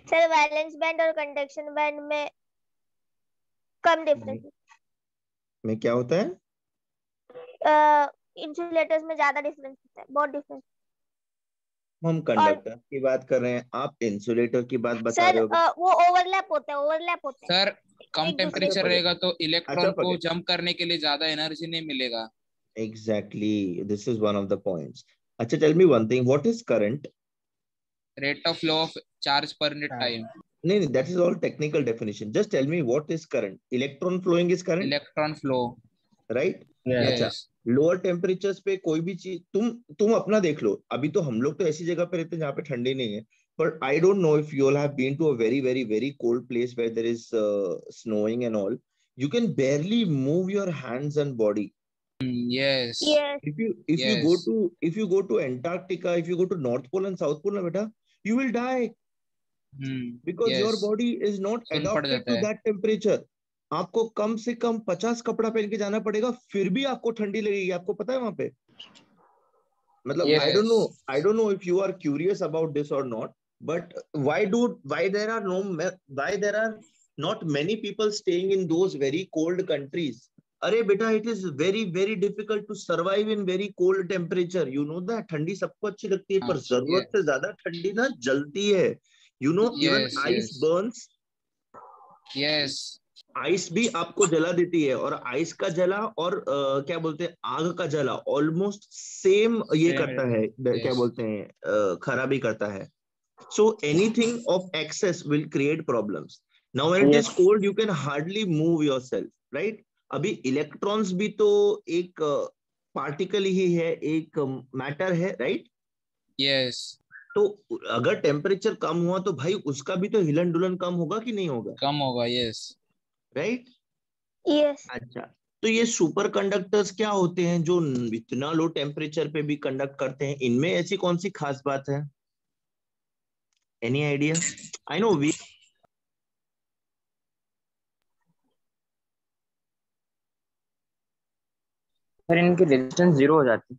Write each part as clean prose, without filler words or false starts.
Sir valence band और conduction band में कम difference में क्या होता है? इंसुलेटर्स में ज्यादा डिफरेंस होता है, बहुत डिफरेंस। हम और कंडक्टर की बात कर रहे हैं, आप इंसुलेटर की बात बता सर रहे हो। वो ओवरलैप होता है, ओवरलैप होता है सर कम एक दूसरे अच्छा टेम्परेचर से। फॉरगेट, रहेगा तो अच्छा इलेक्ट्रॉन को फॉरगेट, जंप करने के लिए ज्यादा एनर्जी नहीं मिलेगा। Exactly this is one of the points. अच्छा tell me one thing, what is current? Rate of flow of charge per unit time. नहीं नहीं, that is all technical definition, just tell me what is current. Electron flowing is current, electron flow. Right? अच्छा, yes. Lower temperatures पे कोई भी चीज, तुम अपना देख लो। अभी तो हम लोग तो ऐसी जगह पे रहते हैं जहाँ पे ठंडी नहीं है, but I don't know if you all have been to a very very very cold place where there is snowing and all. You can barely move your hands and body. Yes. Yes If you go yes. to if you go to Antarctica, if you go to North Pole and South Pole, na beta, you will die because yes. your body is not सुन पड़ adapted जाता to है। that temperature. आपको कम से कम 50 कपड़ा पहन के जाना पड़ेगा, फिर भी आपको ठंडी लगेगी। आपको पता है वहां पे, मतलब yes. I don't know if you are curious about this or not, but why there are no why there are not many people staying in those very cold countries? अरे बेटा, it is very very difficult to survive in very cold temperature, you know that. ठंडी सबको अच्छी लगती है, पर जरूरत से यस। ज्यादा ठंडी ना जलती है, you know. Even yes. ice yes. burns. Yes. Ice भी आपको जला देती है, और आइस का जला और क्या बोलते हैं, आग का जला ऑलमोस्ट सेम ये सेम। करता है, क्या यस। बोलते हैं, खराबी करता है. So anything of excess will create problems. Now when it is Yes. Cold you can hardly move yourself, right? अभी इलेक्ट्रॉन्स भी तो एक पार्टिकल ही है, एक मैटर है, राइट? यस। तो अगर टेम्परेचर कम हुआ तो भाई उसका भी तो हिलन डुलन कम होगा कि नहीं होगा, कम होगा। यस। राइट? यस अच्छा, तो ये सुपर कंडक्टर्स क्या होते हैं जो इतना लो टेम्परेचर पे भी कंडक्ट करते हैं? इनमें ऐसी कौन सी खास बात है? Any idea? I know we sir इनकी रेजिस्टेंस जीरो हो जाती है।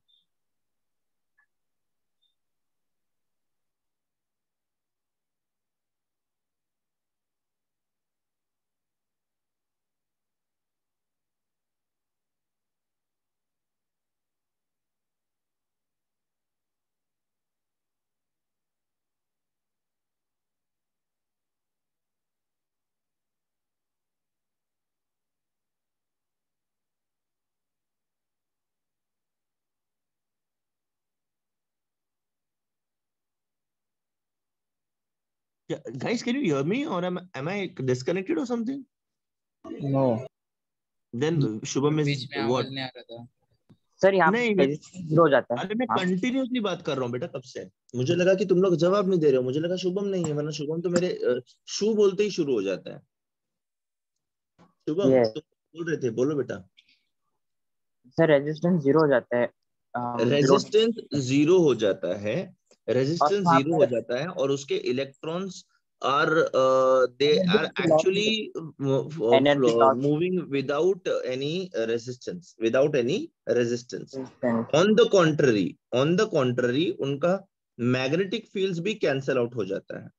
guys, can you hear me or am I disconnected or something? No Then Shubham बीच is में what? आवाज नहीं आ रहा था। सर यहाँ नहीं पे रेजिस्टेंस जीरो हो जाता है। अरे मैं हाँ कंटिन्यूसली बात कर रहा हूँ बेटा कब से। मुझे लगा कि तुम लोग जवाब नहीं दे रहे हो, मुझे लगा शुभम नहीं है, वरना शुभम तो मेरे शू बोलते ही शुरू हो जाता है। शुभम ये तुम बोल रहे थे, बोलो बेटा। सर रेजिस्टेंस जीरो हो जाता है लोड। रेजिस्टेंस जीरो हो जाता है, और रेजिस्टेंस वहाँ जीरो हो पर जाता है, और उसके electrons are they are energy loss actually energy loss moving without any resistance, without any resistance. Resistance. On the contrary उनका मैग्नेटिक फील्ड्स भी कैंसल आउट हो जाता है.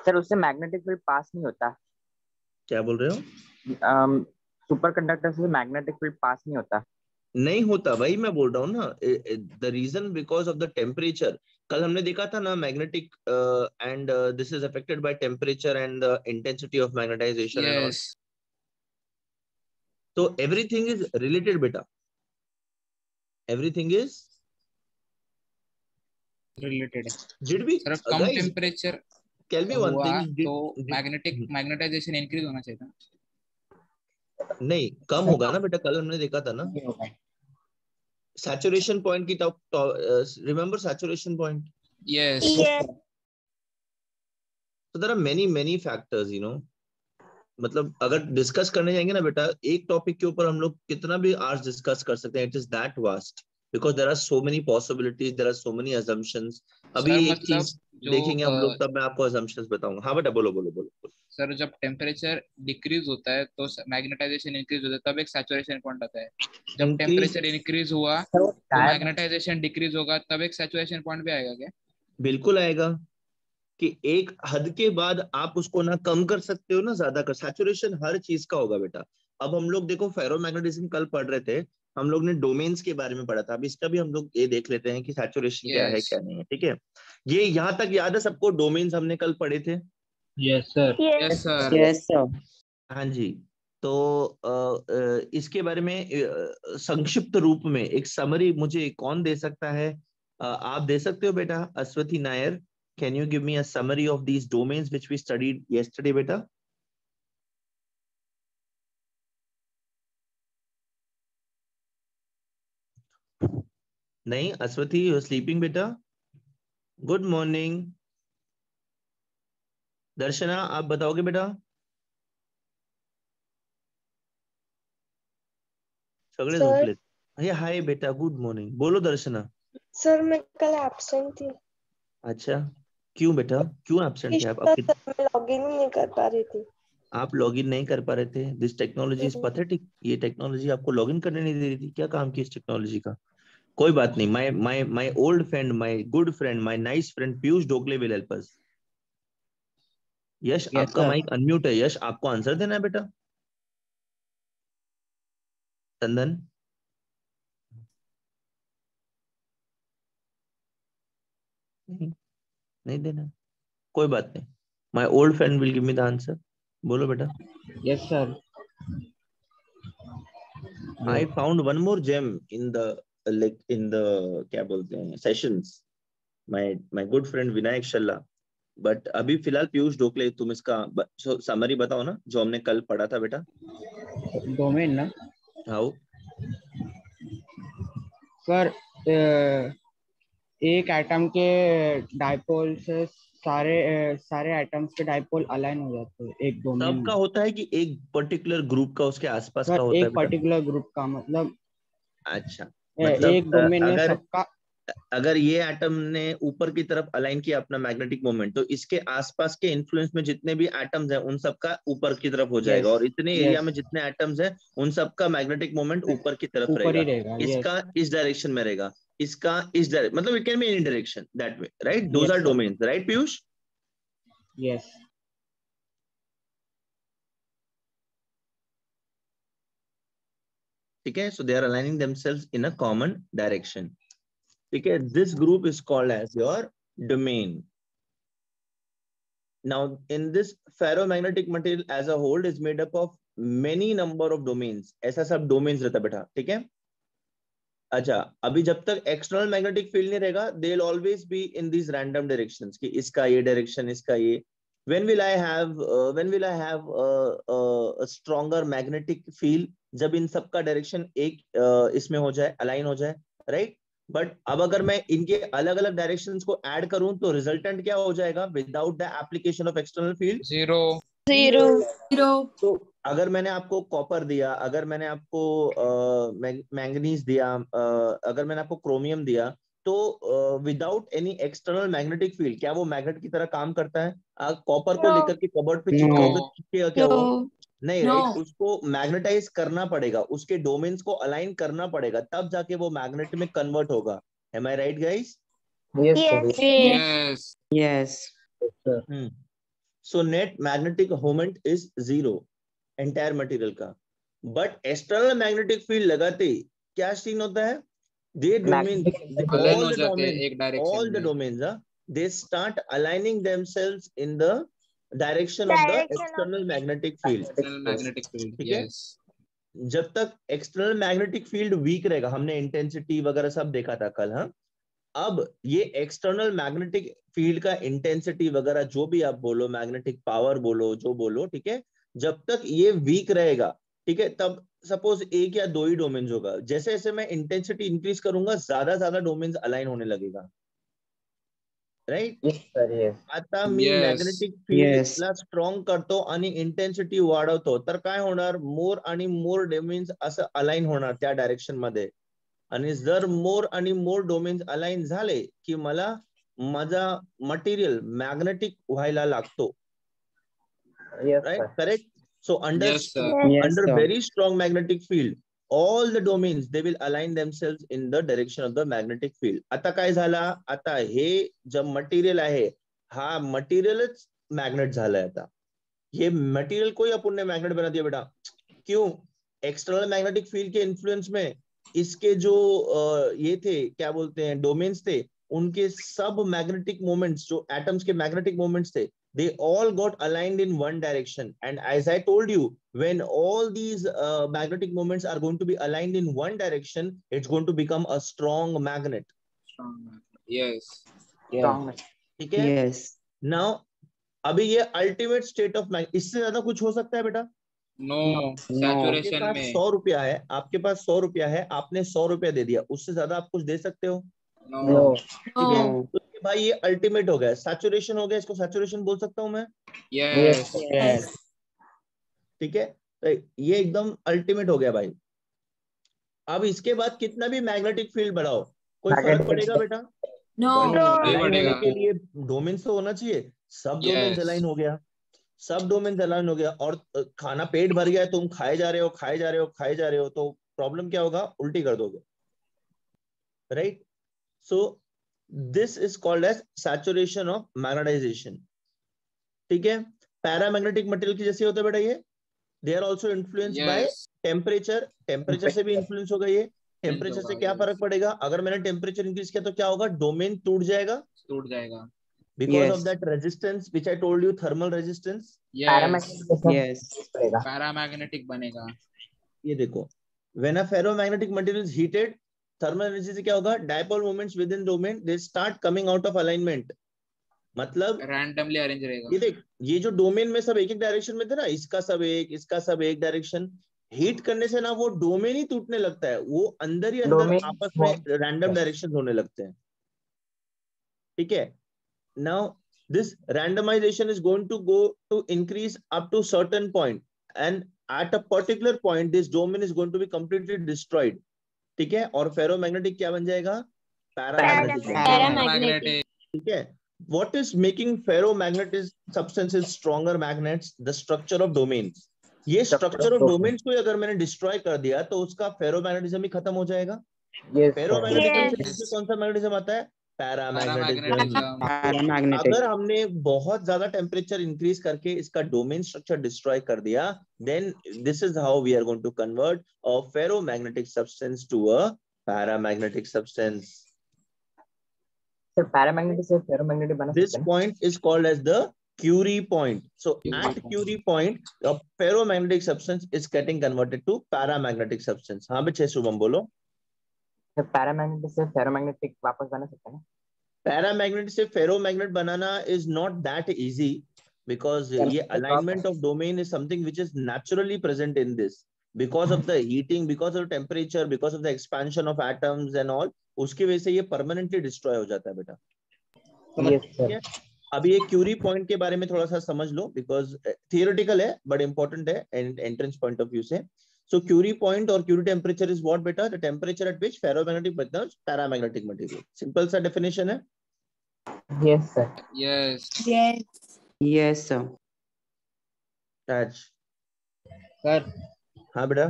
सर उससे मैग्नेटिक फील्ड पास नहीं होता। क्या बोल रहे हो? सुपर कंडक्टर से मैग्नेटिक फील्ड पास नहीं होता। नहीं होता भाई, मैं बोल रहा हूँ ना, the reason because of the temperature. कल हमने देखा था ना, magnetic and this is affected by temperature and the intensity of magnetization and all. Yes. तो एवरीथिंग इज रिलेटेड बेटा, everything is related. Did be sir come guys temperature tell me one हुआ thing, तो magnetization increase होना चाहिए था। नहीं कम होगा ना बेटा, कल हमने देखा था ना नहीं होगा। सैचुरेशन पॉइंट की top. Remember saturation point? Yes. Yes So there are many many factors, you know. मतलब अगर डिस्कस करने जाएंगे ना बेटा, एक टॉपिक के ऊपर हम लोग कितना भी आज डिस्कस कर सकते हैं. It is that vast because there are so many possibilities, there are so many assumptions. अभी सर एक मतलब चीज जो देखेंगे हम लोग, तब मैं आपको अजम्पशंस बताऊंगा. हाँ बेटा, बोलो बोलो बोलो, बोलो. सर जब टेम्परेचर डिक्रीज होता है तो मैग्नेटाइजेशन इंक्रीज होता है, तब एक सैचुरेशन पॉइंट आता है। जब इंक्रीज, टेम्परेचर इंक्रीज हुआ सर वो तो टायर मैग्नेटाइजेशन डिक्रीज होगा, तब एक सैचुरेशन पॉइंट भी आएगा क्या? बिल्कुल आएगा. कि एक हद के बाद आप उसको ना कम कर सकते हो ना ज्यादा कर, सैचुरेशन हर चीज का होगा बेटा। अब हम लोग देखो फेरोमैग्नेटिज्म कल पढ़ रहे थे, हम लोग ने डोमेन्स के बारे में पढ़ा था, अब इसका भी हम लोग ये देख लेते हैं कि सैचुरेशन क्या है यस क्या नहीं है, ठीक है। ये यहाँ तक याद है सबको, डोमेन्स हमने कल पढ़े थे। Yes sir. Yes sir yes sir. हाँ जी। तो इसके बारे में संक्षिप्त रूप में एक समरी मुझे कौन दे सकता है? आप दे सकते हो बेटा, Ashwathi Nair. Can you give me a summary of these domains which we studied yesterday बेटा? नहीं अश्वथी, यू आर स्लीपिंग बेटा। Good morning. दर्शना आप बताओगे बेटा? सगळे सर झोपलेत। हे हाय बेटा, गुड मॉर्निंग, बोलो दर्शना। सर मैं कल एब्सेंट थी अच्छा, क्यों बेटा, क्यों एब्सेंट थे आप? सर, मैं लॉगिन ही नहीं कर पा रही थी। आप लॉगिन नहीं कर पा रहे थे? This technology is pathetic. ये टेक्नोलॉजी आपको लॉगिन करने नहीं दे रही थी, क्या काम किया इस टेक्नोलॉजी का? कोई बात नहीं, my old friend, my good friend, my nice friend Piyush Dhokle will help us. Yash yes आपका सर। माइक अनम्यूट है, यश आपको आंसर देना है बेटा। चंदन नहीं, नहीं देना, कोई बात नहीं। My old friend will give me the answer. बोलो बेटा। Yes sir. I found one more gem in the like in the क्या बोलते हैं sessions, my good friend Vinayak Shalla. But अभी फिलहाल पीयूष ढोकले, तुम इसका समरी बताओ ना जो हमने कल पढ़ा था बेटा। डोमेन ना हाउ? सर, एक एटम के डायपोल से सारे एटम्स के डायपोल अलाइन हो जाते हैं एक डोमेन सबका में। होता है कि एक पर्टिकुलर ग्रुप का उसके आसपास का सर होता है एक बेटा? पर्टिकुलर ग्रुप का मतलब अच्छा, मतलब एक डोमेन में अगर सबका। अगर ये एटम ने ऊपर की तरफ अलाइन किया अपना मैग्नेटिक मोमेंट, तो इसके आसपास के इन्फ्लुएंस में जितने भी एटम्स हैं उन सबका ऊपर की तरफ हो जाएगा, यस और इतने एरिया यस में जितने एटम्स हैं उन सबका मैग्नेटिक मोमेंट ऊपर की तरफ ऊपर ही रहेगा। रहेगा। इसका इस डायरेक्शन में रहेगा, इसका इस डायरेक्शन, मतलब it can be any direction that way, right? Those yes are sir. Domains, right Piyush? Yes ठीक है, so they are aligning themselves in a common direction. ठीक है, this group is called as your domain. Now, in this ferromagnetic material as a whole is made up of many number of domains. ऐसा सब domains रहता बेटा, ठीक है? अच्छा, अभी जब तक external magnetic field नहीं रहेगा, they'll always be in these random directions कि इसका ये direction, इसका ये. When will I have a stronger magnetic field? जब इन सबका direction एक इसमें हो जाए, align हो जाए, right? बट अब अगर मैं इनके अलग अलग डायरेक्शंस को ऐड करूं तो रिजल्टेंट क्या हो जाएगा without the application of external field? Zero. तो अगर मैंने आपको कॉपर दिया, अगर मैंने आपको मैंगनीज दिया, अगर मैंने आपको क्रोमियम दिया, तो without any external magnetic field क्या वो मैग्नेट की तरह काम करता है? कॉपर को लेकर के कबर्ड पे चिपकाओगे तो चिपकेगा क्या वो? नहीं, राइट? उसको मैग्नेटाइज करना पड़ेगा, उसके डोमेन्स को अलाइन करना पड़ेगा, तब जाके वो मैग्नेट में कन्वर्ट होगा। Am I right guys? Yes. Yes yes so net magnetic moment is zero entire material का, बट एक्सटर्नल मैग्नेटिक फील्ड लगाते ही क्या सीन होता है? दे डोमेन, अलाइन all हो the जाते हैं domains, एक डायरेक्शन all the में। domains, they start aligning themselves in the direction of the Direction of external magnetic field. External magnetic field. ठीक है? यस जब तक एक्सटर्नल मैग्नेटिक फील्ड वीक रहेगा, हमने इंटेंसिटी वगैरह सब देखा था कल, हाँ? अब ये एक्सटर्नल मैग्नेटिक फील्ड का इंटेंसिटी वगैरह जो भी आप बोलो, मैग्नेटिक पावर बोलो, जो बोलो, ठीक है, जब तक ये वीक रहेगा, ठीक है, तब सपोज एक या दो ही डोमेन्स होगा। जैसे जैसे मैं इंटेंसिटी इंक्रीज करूंगा, ज्यादा डोमेन्स अलाइन होने लगेगा, राइट? Yes sir. यस आता मी Yes. Magnetic Yes. फील्डला स्ट्रॉंग करतो आणि इंटेन्सिटी वाढवतो, तर काय होणार? मोर आणि मोर डोमेन्स असं अलाइन होणार त्या डायरेक्शन मध्ये, आणि जर मोर आणि मोर डोमेन्स अलाइन झाले की मला माझा मटेरियल मॅग्नेटिक व्हायला लागतो, yes right? Sir. Correct? So under Yes, sir. Yes, under sir. very strong magnetic field, all the domains they will align themselves in the direction of the magnetic field. आता काय झाला? आता हे जे material आहे, हा मटेरियलच magnet झालाय आता. ये material को ही अपन ने मैग्नेट बना दिया बेटा. क्यों? एक्सटर्नल मैग्नेटिक फील्ड के इन्फ्लुएंस में इसके जो ये थे, क्या बोलते हैं, डोमेन्स थे, उनके सब मैग्नेटिक मोमेंट्स, जो एटम्स के मैग्नेटिक मोमेंट्स थे, they all got aligned in one direction. And as I told you, when all these magnetic moments are going to be aligned in one direction, it's going to become a strong magnet. Strong magnet. Yes. Strong. ठीक है. Yes. Now अभी ये ultimate state of magnet, इससे ज्यादा कुछ हो सकता है बेटा? No. आपके Saturation पास में 100 रुपया है, आपके पास 100 रुपया है, आपने 100 रुपया दे दिया, उससे ज्यादा आप कुछ दे सकते हो? no. ठीक है. तो ये भाई ये अल्टीमेट हो गया, सैचुरेशन हो गया, इसको सैचुरेशन बोल सकता हूं मैं. Yes. Yes. ठीक है. तो ये एकदम अल्टीमेट हो गया भाई. अब इसके बाद कितना भी मैग्नेटिक फील्ड बढ़ाओ, कोई फर्क पड़ेगा बेटा? नहीं अलाइन बढ़ेगा. होने के लिए डोमेन्स तो होना चाहिए. सब डोमेन्स Yes. अलाइन हो गया, सब डोमेन्स अलाइन हो गया, और खाना पेट भर गया है, तुम खाए जा रहे हो, खाए जा रहे हो, खाए जा रहे हो, तो प्रॉब्लम क्या होगा? उल्टी कर दोगे. Right. So this is called as saturation of magnetization. ठीक है. पैरामैग्नेटिक मटेरियल की जैसे होता है बेटा ये, they are also influenced by Yes. Temperature. Temperature से भी इन्फ्लुएंस होगा ये. टेम्परेचर से क्या फर्क पड़ेगा? अगर मैंने टेम्परेचर इंक्रीज किया तो क्या होगा? डोमेन टूट जाएगा. टूट जाएगा. Because of that resistance which I told you, thermal resistance. Yes. Yes. Paramagnetic बनेगा. ये देखो, when a ferromagnetic material is heated, thermal energy से क्या होगा? Dipole moments within domain they start coming out of alignment. मतलब Randomly arrange रहेगा. ये देख, ये जो डोमेन में सब एक एक डायरेक्शन में थे ना, इसका सब एक, इसका सब एक डायरेक्शन, हीट करने से ना वो डोमेन ही टूटने लगता है, वो अंदर ही अंदर आपस में रैंडम डायरेक्शन होने लगते हैं. ठीक है. Now this randomization is going to go to increase up to certain point, and at a particular point this domain is going to be completely destroyed. ठीक है. और फेरोमैग्नेटिक क्या बन जाएगा? पैरामैग्नेटिक. Paramagnetic. ठीक है. What is making ferromagnetic substances stronger magnets? The structure of domains. ये structure of domains को अगर मैंने डिस्ट्रॉय कर दिया तो उसका फेरोमैग्नेटिज्म ही खत्म हो जाएगा. फेरोमैग्नेटिज्म से नीचे कौन सा मैग्नेटिज्म आता है? पैरामैग्नेटिज्म. अगर हमने बहुत ज्यादा टेम्परेचर इंक्रीज करके इसका डोमेन स्ट्रक्चर डिस्ट्रॉय कर दिया, then this is how we are going to convert a ferromagnetic substance to a paramagnetic substance. Sir paramagnetic से फेरोमैग्नेटिक बना सकते हैं. This point is called as the Curie point. So at Curie point, a ferromagnetic substance is getting converted to paramagnetic substance. हाँ बच्चे शुभम बोलो. Paramagnetic से ferromagnetic वापस बना सकते हैं. पैरामैग्नेट से ferromagnet banana is not that easy, because ये alignment of domain is something which is naturally present in this. Because of the heating, because of temperature, because of the expansion of atoms and all, उसकी वजह से ये permanently destroy हो जाता है बेटा. Yes, sir. अभी ये क्यूरी पॉइंट के बारे में थोड़ा सा समझ लो, बिकॉज थियोरेटिकल है बट इंपॉर्टेंट है एंट्रेंस पॉइंट ऑफ व्यू से. सो क्यूरी पॉइंट और क्यूरी टेम्परेचर इज व्हाट बेटा? The temperature at which ferromagnetic becomes paramagnetic material. Simple सा डेफिनेशन है. Yes, sir. Yes. Yes, sir. आज Sir, हाँ बेटा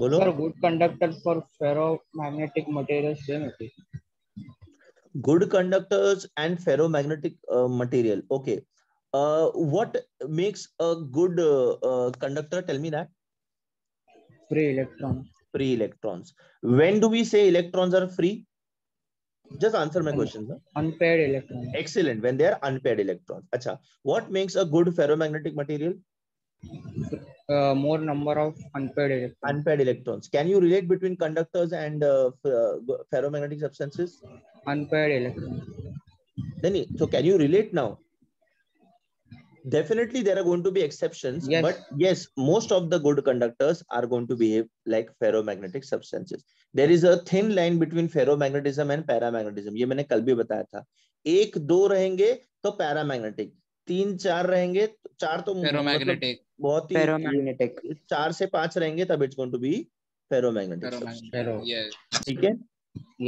बोलो. sir, good conductors for ferromagnetic materials same होती है. Good conductors and ferromagnetic material. Okay. What makes a good conductor? Tell me that. Free electrons. Free electrons. When do we say electrons are free? Just answer my question, sir. Unpaired electrons. Excellent. When they are unpaired electrons. Acha. What makes a good ferromagnetic material? More number of unpaired electrons. Unpaired electrons. Can you relate between conductors and ferromagnetic substances? Unpaired electrons. Then, so can you relate now? Definitely there are going to be exceptions, Yes. but yes, most of the good conductors are going to behave like ferromagnetic substances. There is a thin line between ferromagnetism and paramagnetism. ये मैंने कल भी बताया था. 1 2 रहेंगे तो paramagnetic, 3 4 रहेंगे, 4 तो Ferromagnetic. बहुत ही, Ferromagnetic. 4 से 5 रहेंगे तब it's going to be ferromagnetic substance. Ferro. Yes. ठीक है.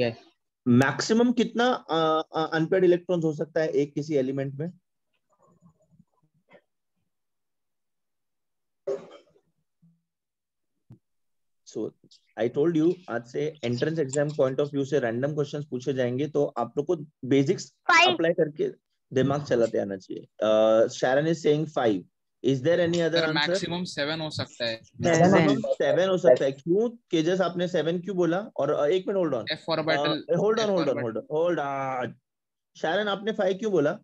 Yes. मैक्सिमम कितना अनपेयर्ड इलेक्ट्रॉन्स हो सकता है एक किसी एलिमेंट में? सो आई टोल्ड यू, आज से entrance exam point of view से रैंडम क्वेश्चंस पूछे जाएंगे, तो आप लोग को बेसिक्स 5. अप्लाई करके दिमाग चलाते आना चाहिए. Sharon is saying 5. Is there any other sir answer? Maximum 7 हो सकता है. मैक्सिमम 7 हो सकता है. क्यों केजस आपने 7 क्यों बोला? और एक minute hold on, F orbital. Hold on F hold on orbital. Hold on hold on. Sharon आपने 5 क्यों बोला?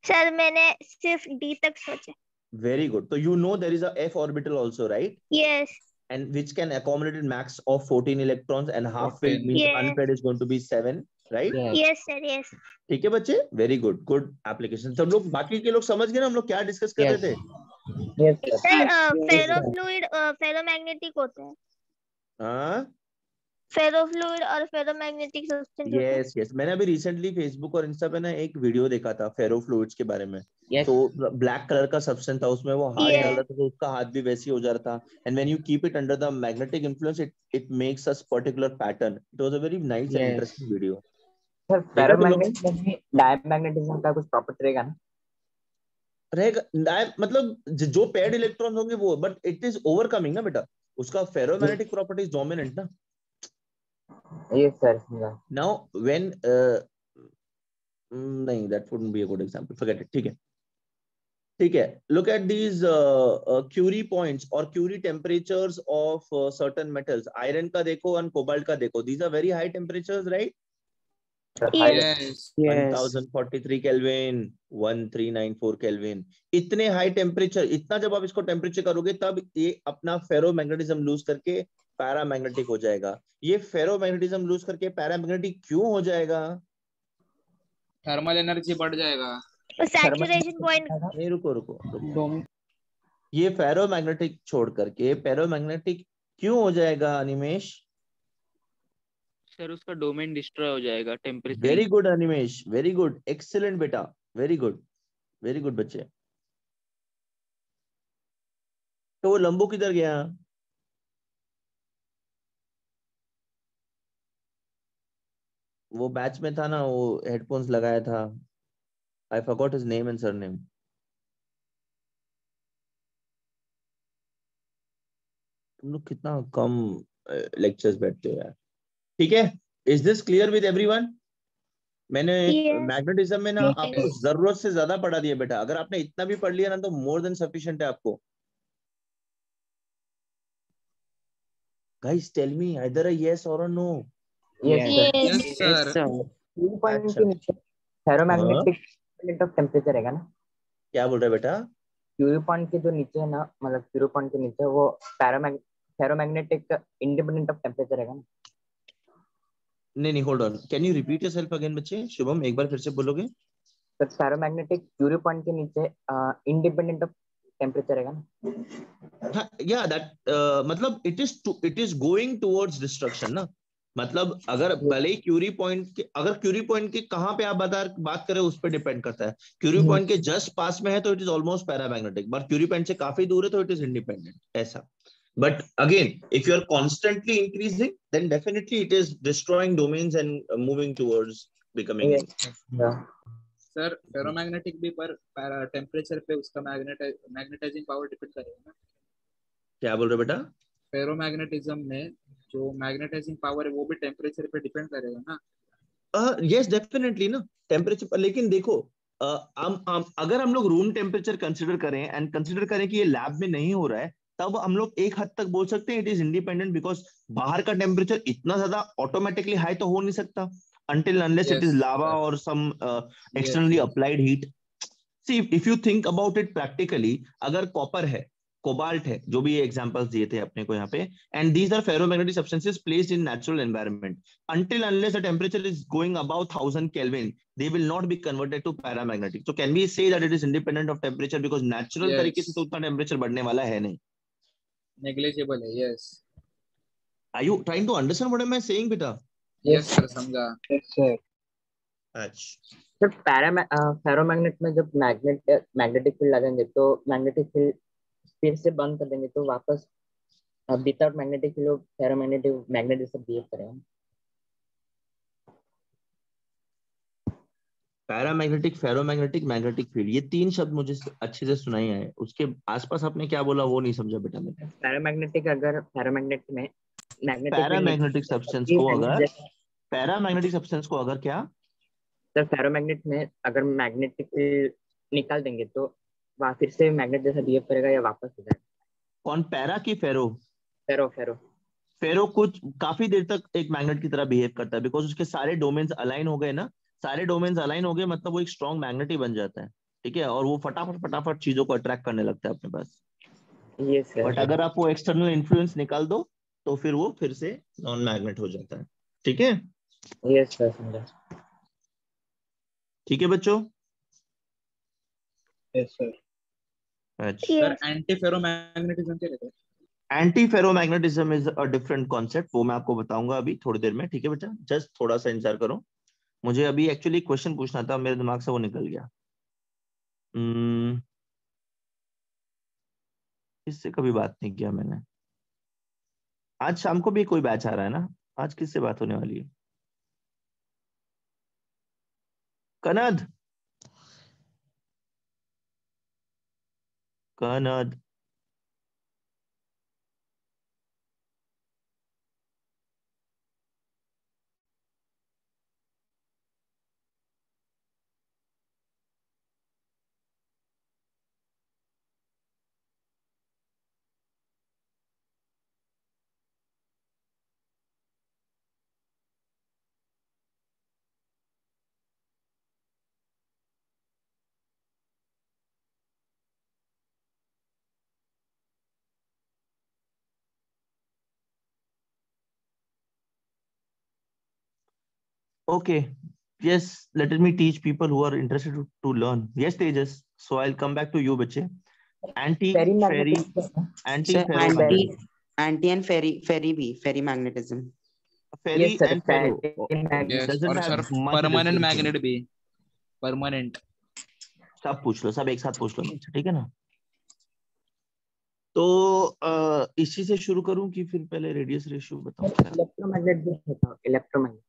सर मैंने सिर्फ डी तक सोचा. Very good. So you know there is a f orbital also, right? Yes. And which can accommodate max of 14 electrons, and half filled 14. means Yes. unpaired is going to be 7, right? Yes. Yes sir. Yes. ठीक है बच्चे, very good, good application. सब लोग बाकी के लोग समझ गए ना हम लोग क्या डिस्कस कर Yes. रहे थे? Yes, sir. सर फेरोफ्लूइड फेरोमैग्नेटिक होते हैं. हाँ, फेरोफ्लूइड और फेरोमैग्नेटिक सब्सटेंस होते हैं. Yes yes. मैंने अभी रिसेंटली फेसबुक और इंस्टा पे ना एक वीडियो देखा था फेरोफ्लूइड्स के बारे में. Yes. तो ब्लैक कलर का सब्सटेंस था, उसमें वो हाथ Yeah. डाल रहा था तो उसका हाथ भी वैसे ही हो जा रहा था. And when you keep it under the magnetic influence, it makes a particular pattern. It was a very nice and Yes. Interesting video. Sir देखा तुम लोग? फेरोमैग्नेटिज्म में डायमैग्नेटिज्म का कुछ प्रॉपर्टी रहेगा ना? रहेगा, मतलब जो पेयर्ड इलेक्ट्रॉन्स होंगे वो, बट इट इज ओवरकमिंग ना बेटा, उसका फेरोमैग्नेटिक प्रॉपर्टी इज डोमिनेंट ना. यस सर, समझा. नाउ व्हेन नहीं, that wouldn't be a good example, forget it. ठीक है, ठीक है. Look at these Curie points और Curie temperatures of certain metals. Iron का देखो और कोबाल्ट का देखो. These are very high temperatures, right? Yes. Yes. 1043 kelvin, 1394 kelvin. इतने हाई टेम्परेचर, इतना जब आप इसको टेम्परेचर करोगे तब ये अपना फेरोमैग्नेटिज्म लूज करके पैरामैग्नेटिक हो जाएगा. ये फेरोमैग्नेटिज्म लूज करके पैरामैग्नेटिक क्यों हो जाएगा? थर्मल एनर्जी बढ़ जाएगा. तो सैचुरेशन पॉइंट. नहीं, रुको रुको रुको. Dom. ये फेरोमैग्नेटिक छोड़ करके पैरामैग्नेटिक क्यों हो जाएगा अनिमेश? सर उसका डोमेन डिस्ट्रॉय हो जाएगा temperature. Very good Animesh, very good, excellent बेटा, वेरी गुड, वेरी गुड बच्चे. तो वो लंबू किधर गया? वो बैच में था ना, वो हेडफोन्स लगाया था. I forgot his name and surname. तुम लोग कितना कम लेक्चर्स बैठते हो यार. ठीक है, is this clear with everyone? मैंने Yes. मैग्नेटिज्म में ना Yes. आपको जरूरत से ज्यादा पढ़ा दिया बेटा. अगर आपने इतना भी पढ़ लिया ना तो मोर देन सफिशिएंट है आपको. Guys tell me either a yes or a no. Yes sir. Yes sir. Yes, sir. Curie point अच्छा. के नीचे फेरोमैग्नेटिक इंडिपेंडेंट ऑफ टेम्परेचर रहेगा ना? क्या बोल रहे बेटा? क्यू पॉइंट के जो नीचे है ना, मतलब क्यू पॉइंट के नीचे वो फेरोमैग्नेटिक इंडिपेंडेंट ऑफ टेम्परेचर रहेगा ना? नहीं नहीं, hold on, can you repeat yourself again बच्चे? शुभम एक बार फिर से बोलोगे? सर फेरोमैग्नेटिक क्यू पॉइंट के नीचे इंडिपेंडेंट ऑफ टेम्परेचर रहेगा ना? हाँ, या दैट मतलब it is going towards destruction ना. मतलब अगर भले ही क्यूरी पॉइंट के, अगर क्यूरी पॉइंट के कहाँ पे आप बात करें उस पर डिपेंड करता है. क्यूरी पॉइंट के जस्ट पास में है तो it is almost paramagnetic, but Curie point से काफी दूर है तो इट इज इंडिपेंडेंट, ऐसा. But again, if you are constantly increasing, then definitely it is destroying domains and moving towards becoming. Sir ferromagnetic भी पर टेम्परेचर पे उसका मैग्नेटाइजिंग पावर डिपेंड करेगा ना. क्या बोल रहे हो बेटा? फेरोमैग्नेटिज्म में जो मैग्नेटाइजिंग पावर है वो भी टेम्परेचर पे डिपेंड करेगा ना. यस डेफिनेटली ना, टेम्परेचर पर. लेकिन देखो अगर हम लोग रूम टेम्परेचर कंसिडर करें एंड कंसिडर करें कि ये लैब में नहीं हो रहा है, तब हम लोग एक हद तक बोल सकते हैं इट इज इंडिपेंडेंट, बिकॉज बाहर का टेम्परेचर इतना ज्यादा ऑटोमेटिकली हाई तो हो नहीं सकता until unless it is Yes, lava sir. or some externally Yes. applied heat. See, if you think about it practically, अगर कॉपर है, कोबाल्ट है, जो भी ये एग्जांपल्स दिए थे अपने को यहाँ पे, and these are ferromagnetic substances placed in natural environment. Until unless the temperature is going above 1000 Kelvin, they will not be converted to paramagnetic. So can we say that it is independent of temperature, because natural Yes. तरीके से तो उतना temperature बढ़ने वाला है नहीं. Negligible है. Yes. Are you trying to understand what am I saying, बेटा? यस सर, समझा. Yes, sir. अच्छा. सर फेरोमैग्नेट में जब मैग्नेटिक फील्ड आ जाएंगे तो मैग्नेटिक फील्ड फिर से बंद कर देंगे तो वापस विदाउट मैग्नेटिक फील्ड मैग्नेट से बिहेव करेगा. पैरामैग्नेटिक, फेरोमैग्नेटिक, मैग्नेटिक फील्ड, ये 3 शब्द मुझे अच्छे से सुनाई आए। उसके आसपास आपने क्या बोला वो नहीं समझा बेटा मैं। पैरामैग्नेटिक, अगर पैरामैग्नेट में मैग्नेटिक पैरामैग्नेटिक सब्सटेंस को अगर, पैरामैग्नेटिक सब्सटेंस को अगर क्या सर, फेरोमैग्नेट में अगर मैग्नेटिक फील्ड निकाल देंगे तो वहाँ फिर से मैग्नेट जैसा बिहेव करेगा या वापस हो जाएगा? कौन, पैरा की फेरो? फेरो फेरो फेरो कुछ काफी देर तक एक मैग्नेट की तरह बिहेव करता है, बिकॉज उसके सारे डोमेन्स अलाइन हो गए ना। सारे डोमेन्स अलाइन हो गए मतलब वो एक स्ट्रॉन्ग मैग्नेट ही बन जाता है, ठीक है, और वो फटाफट फटाफट चीजों को अट्रैक्ट करने लगता है अपने पास। ये सर। बट अगर आप वो एक्सटर्नल इन्फ्लुएंस निकाल दो तो फिर वो फिर से नॉन मैग्नेट हो जाता है, ठीक है। ये सर समझा। ठीक है बच्चों। Yes sir. अच्छा, सर एंटी फेरोमैग्नेटिज्म क्या कहते हैं? Anti ferromagnetism is a different concept, वो मैं आपको बताऊंगा अभी थोड़ी देर में, ठीक है बेटा, जस्ट थोड़ा सा इंतजार करो। मुझे अभी एक्चुअली क्वेश्चन पूछना था, मेरे दिमाग से वो निकल गया। इससे कभी बात नहीं किया मैंने। आज शाम को भी कोई बैच आ रहा है ना, आज किससे बात होने वाली है? कनद, कनद, okay, yes, let me teach people who are interested to learn. Yes Tejas, so I'll come back to you बच्चे। Anti ferry, anti Sir, ferromagnetism, anti and ferry भी ferry magnetism. Ferry Yes, sir. And ferro Yes, doesn't और have sir much permanent difference in magnet it। भी, permanent. सब पूछ लो, सब एक साथ पूछ लो मुझसे, ठीक है ना। तो इसी से शुरू करूं कि फिर पहले रेडियस रेशियो बताऊं क्या? इलेक्ट्रोमैग्नेट भी होता है, इलेक्ट्रोमैग्नेट।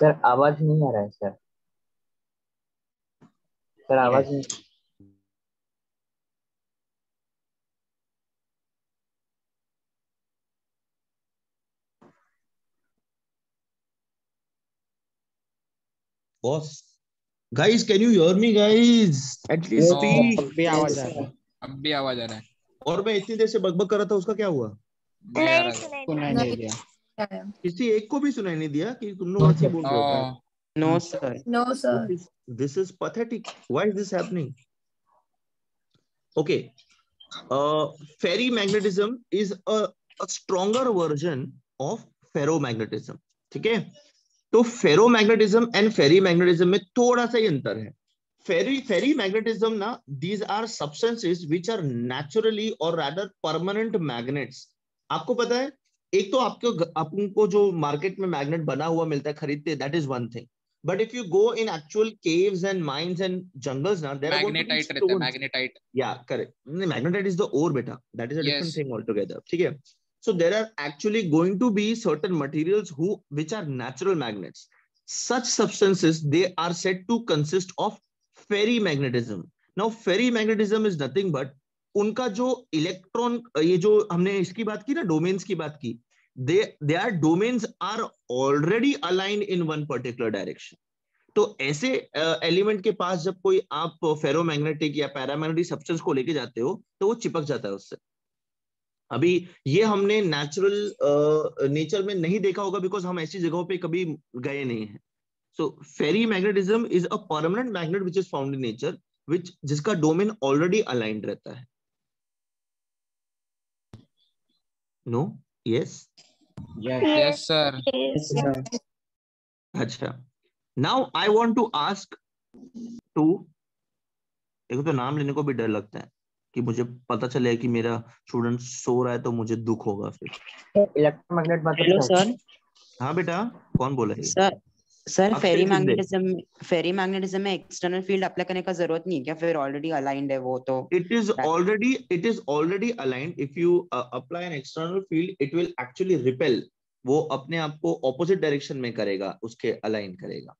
सर आवाज नहीं आ रहा है सर। सर आवाज नहीं। Boss, guys, can you hear me guys? At least No. speak। अब भी आवाज आ रहा है। अब भी आवाज आ रहा है। और मैं इतनी देर से बकबक कर रहा था, उसका क्या हुआ? नहीं आ नहीं रहा है। सुनाई सुनाई दिया। नहीं दिया। किसी एक को भी सुनाई नहीं दिया कि तुम लोग ऐसे ही बोल रहे हो? Oh, No, sir. No, sir. This is pathetic. Why is this happening? Okay. Ferrimagnetism is a stronger version of ferromagnetism, ठीक है। तो फेरोमैग्नेटिज्म एंड फेरीमैग्नेटिज्म में थोड़ा सा ही अंतर है। फेरीमैग्नेटिज्म ना, these are substances which are naturally or rather permanent magnets। आपको पता है, एक तो आपको जो मार्केट में मैग्नेट बना हुआ मिलता है खरीदते, that is one thing, but if you go in actual caves and mines and jungles ना, there are going to be magnetite रहता है, स्टोन्स। मैग्नेटाइट। या correct, magnetite is the ore बेटा, that is a different Yes. Thing all together, ठीक है। So there are actually going to be certain materials which are natural magnets. Such substances, they are said to consist of ferrimagnetism. Now ferrimagnetism is nothing but उनका जो electron, ये जो हमने इसकी बात की ना, डोमेन्स की बात की, their domains are already aligned in one particular direction। तो ऐसे एलिमेंट के पास जब कोई आप फेरोमैग्नेटिक या पैरामैग्नेटिक सब्सटेंस को लेके जाते हो तो वो चिपक जाता है उससे। अभी ये हमने नेचुरल नेचर में नहीं देखा होगा, बिकॉज हम ऐसी जगहों पे कभी गए नहीं हैं। So ferrimagnetism is a permanent magnet which is found in nature, which जिसका डोमेन ऑलरेडी अलाइंड रहता है. No? Yes? Yes, sir. Yes, sir. अच्छा. Now I want to ask to, देखो तो नाम लेने को भी डर लगता है कि मुझे पता चले कि मेरा स्टूडेंट सो रहा है तो मुझे दुख होगा फिर. इलेक्ट्रोमैग्नेट मतलब हेलो क्या होता है? सर. हाँ बेटा, कौन बोला है? सर अक्षय शिंदे. फेरी मैग्नेटिज्म में एक्सटर्नल फील्ड अप्लाई करने का जरूरत नहीं है क्या? फिर ऑलरेडी अलाइंड है वो तो. It is already aligned. If you apply an external field, it will actually repel. वो अपने आप को opposite direction में करेगा, उसके अलाइन करेगा.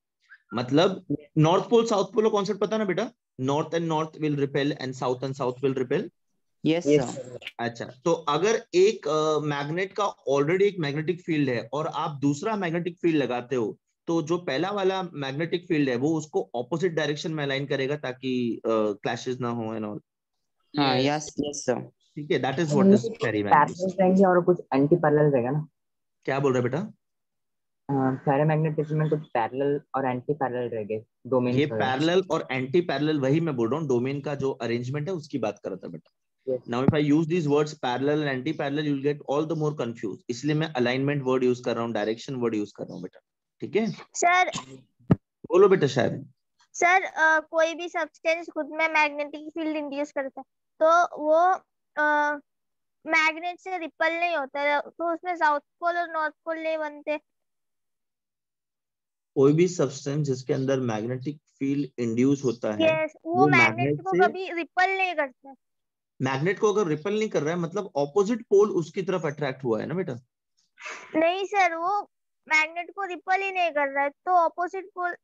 मतलब नॉर्थ पोल साउथ पोल का कॉन्सेप्ट पता ना बेटा? North and north will repel and south will repel. Yes sir. अच्छा, तो अगर एक मैग्नेट का ऑलरेडी एक मैग्नेटिक फील्ड है और आप दूसरा मैग्नेटिक फील्ड लगाते हो, तो जो पहला वाला मैग्नेटिक फील्ड है वो उसको ऑपोजिट डायरेक्शन में अलाइन करेगा ताकि क्लैशेस ना हो एंड ऑल. हाँ, यस यस सर. ठीक है, that is what is ferrimagnetism. Parallel रहेंगे और कुछ एंटी पैरेलल रहेगा ना? क्या बोल रहे बेटा? फेरोमैग्नेटिज्म में कुछ पैरेलल और एंटी पैरेलल रहेंगे डोमेन. ये पैरेलल और एंटी पैरेलल वही मैं बोल रहा हूँ, डोमेन का जो अरेंजमेंट है उसकी बात कर रहा था बेटा. Now if I use these words parallel and anti-parallel, you'll get all the more confused. इसलिए मैं alignment word use कर रहा हूँ, direction word use कर रहा हूँ बेटा. ठीक है सर? बोलो बेटा. शायद सर कोई भी सब्सटेंस खुद में मैग्नेटिक फील्ड इंड्यूस करता है तो वो मैग्नेट से रिपल नहीं होता है, तो उसमें साउथ पोल और नॉर्थ पोल नहीं बनते. कोई भी सब्सटेंस जिसके अंदर मैग्नेटिक फील्ड इंड्यूस होता है, वो मैग्नेट को कभी रिपल नहीं करता. मैग्नेट को अगर रिपल नहीं कर रहा है मतलब ऑपोजिट पोल उसकी तरफ अट्रैक्ट हुआ है ना बेटा? नहीं सर, वो मैग्नेट को रिपल ही नहीं कर रहा है, तो ऑपोजिट पोल.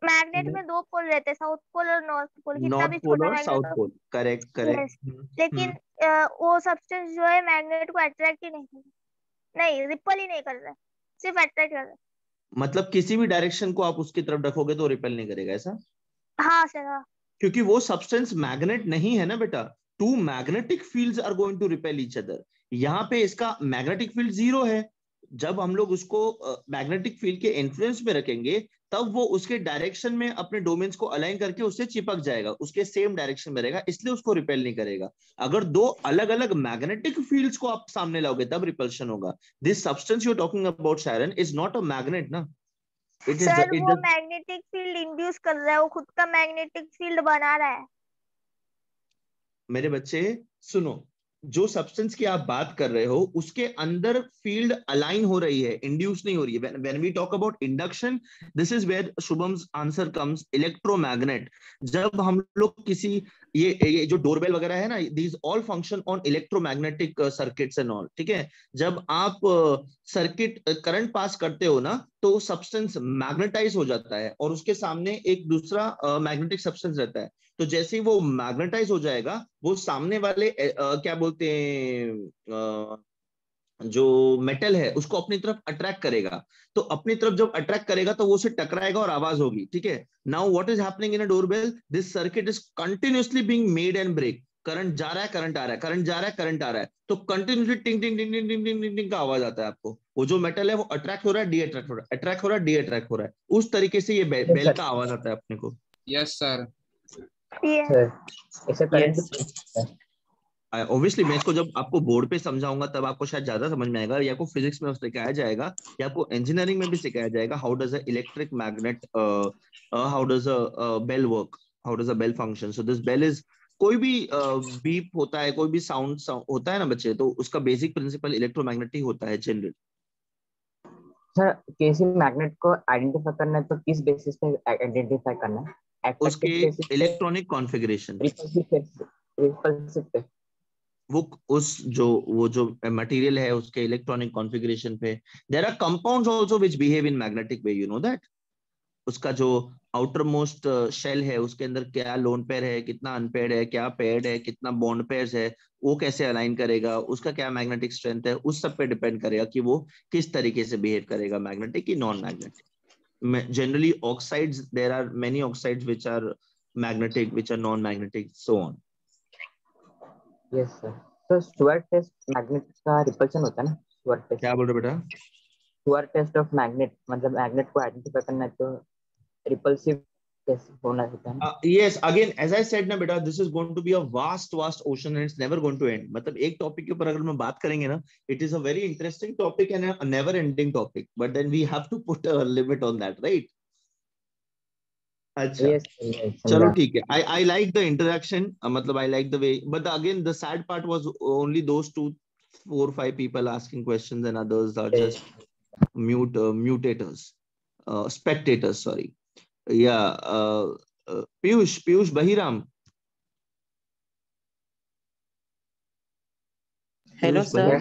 मैग्नेट में दो पोल रहते हैं, साउथ पोल और नॉर्थ पोल. कितना भी नॉर्थ पोल छोटा और साउथ मैग्नेट हो. पोल. करेक्ट. लेकिन वो सब्सटेंस जो है मैग्नेट को अट्रैक्ट ही नहीं कर रहा, नहीं रिपल ही नहीं कर रहा है, सिर्फ अट्रैक्ट कर रहा है. मतलब किसी भी डायरेक्शन को आप उसकी तरफ रखोगे तो रिपेल नहीं करेगा, ऐसा? हाँ सर. हाँ, क्योंकि वो सब्सटेंस मैग्नेट नहीं है ना बेटा. Two magnetic fields are going to repel each other. यहाँ पे इसका मैग्नेटिक फील्ड 0 है. जब हम लोग उसको मैग्नेटिक फील्ड के इन्फ्लुएंस में रखेंगे तब वो उसके डायरेक्शन में अपने डोमेन्स को अलाइन करके उससे चिपक जाएगा, उसके सेम डायरेक्शन में रहेगा, इसलिए उसको रिपेल नहीं करेगा. अगर दो अलग अलग मैग्नेटिक फील्ड्स को आप सामने लाओगे तब रिपल्शन होगा. This substance you are talking about Sharon is not a magnet ना. सर वो मैग्नेटिक फील्ड इंड्यूस कर रहा है, वो खुद का मैग्नेटिक फील्ड बना रहा है. मेरे बच्चे सुनो, जो सब्सटेंस की आप बात कर रहे हो उसके अंदर फील्ड अलाइन हो रही है, इंड्यूस नहीं हो रही है. When we talk about induction, this is where Shubham's answer comes. Electromagnet, जब हम लोग किसी ये जो डोरबेल वगैरह है ना, these all function on electromagnetic circuits and all. ठीक है, जब आप सर्किट करंट पास करते हो ना तो सब्सटेंस मैग्नेटाइज हो जाता है और उसके सामने एक दूसरा मैग्नेटिक सब्सटेंस रहता है. तो जैसे ही वो मैग्नेटाइज हो जाएगा, वो सामने वाले क्या बोलते हैं जो मेटल है उसको अपनी तरफ अट्रैक्ट करेगा. तो अपनी तरफ जब अट्रैक्ट करेगा तो वो उसे टकराएगा और आवाज होगी. ठीक है, now what is happening in a doorbell? This circuit is continuously being made and break. Current जा रहा है, करंट आ रहा है, करंट जा रहा है, करंट आ रहा है, तो कंटिन्यूसली टिंग टिंग टिंग टिंग टिंग टिंग टिंग टिंग का आवाज आता है आपको. वो जो मेटल है वो अट्रैक्ट हो रहा है, डी अट्रैक्ट हो रहा है, अट्रैक्ट हो रहा है, डी अट्रैक्ट हो रहा है. उस तरीके से ये बेल का आवाज आता है अपने को. Yes sir. ऐसे करंट ऑब्वियसली मैं इसको जब आपको बोर्ड पे समझाऊंगा तब आपको शायद ज्यादा समझ में आएगा, या आपको फिजिक्स में सिखाया जाएगा या आपको इंजीनियरिंग में भी सिखाया जाएगा. How does a electric magnet, how does a bell work, how does a bell function. So this bell is, कोई भी बीप होता है, कोई भी साउंड होता है ना बच्चे, तो उसका बेसिक प्रिंसिपल इलेक्ट्रोमैग्नेटिक होता है जनरल. सर किसी मैग्नेट को आइडेंटिफाई करना है तो किस बेसिस पे आइडेंटिफाई करना है? उसके इलेक्ट्रॉनिक कॉन्फ़िगरेशन, रिपल्सिव पे, वो जो मटेरियल है उसके इलेक्ट्रॉनिक कॉन्फ़िगरेशन पे. There are compounds also which behave in magnetic way, you know that. उसका जो आउटर मोस्ट शेल है उसके अंदर क्या लोन पेयर है, कितना अनपेयर्ड है, क्या पेयर्ड है, कितना बॉन्ड पेयर्स है, वो कैसे अलाइन करेगा, उसका क्या मैग्नेटिक स्ट्रेंथ है, उस सब पे डिपेंड करेगा कि वो किस तरीके से बिहेव करेगा, मैग्नेटिक की non magnetic. Generally oxides, there are many oxides which are magnetic, which are non-magnetic, so on. Yes sir. तो स्टुअर्ट टेस्ट मैग्नेट का रिपल्शन होता है ना? स्टुअर्ट टेस्ट क्या बोल रहे बेटा? प्योर टेस्ट ऑफ मैग्नेट, मतलब मैग्नेट को आइडेंटिफाई करना है तो रिपल्सिव टेस्ट होना रहता है ना। Yes, again, as I said ना बेटा, this is going to be a vast ocean and it's never going to end. मतलब एक टॉपिक के ऊपर अगर मैं बात करेंगे ना, it is a very interesting topic and a never ending topic, but then we have to put a limit on that, right? अच्छा, Yes, चलो समझा। ठीक है. I like the interaction, मतलब I like the way, but again the sad part was only those 4-5 people asking questions and others are just mutators, spectators, sorry. Yeah, Piyush Bahiram. Hello Piyush sir.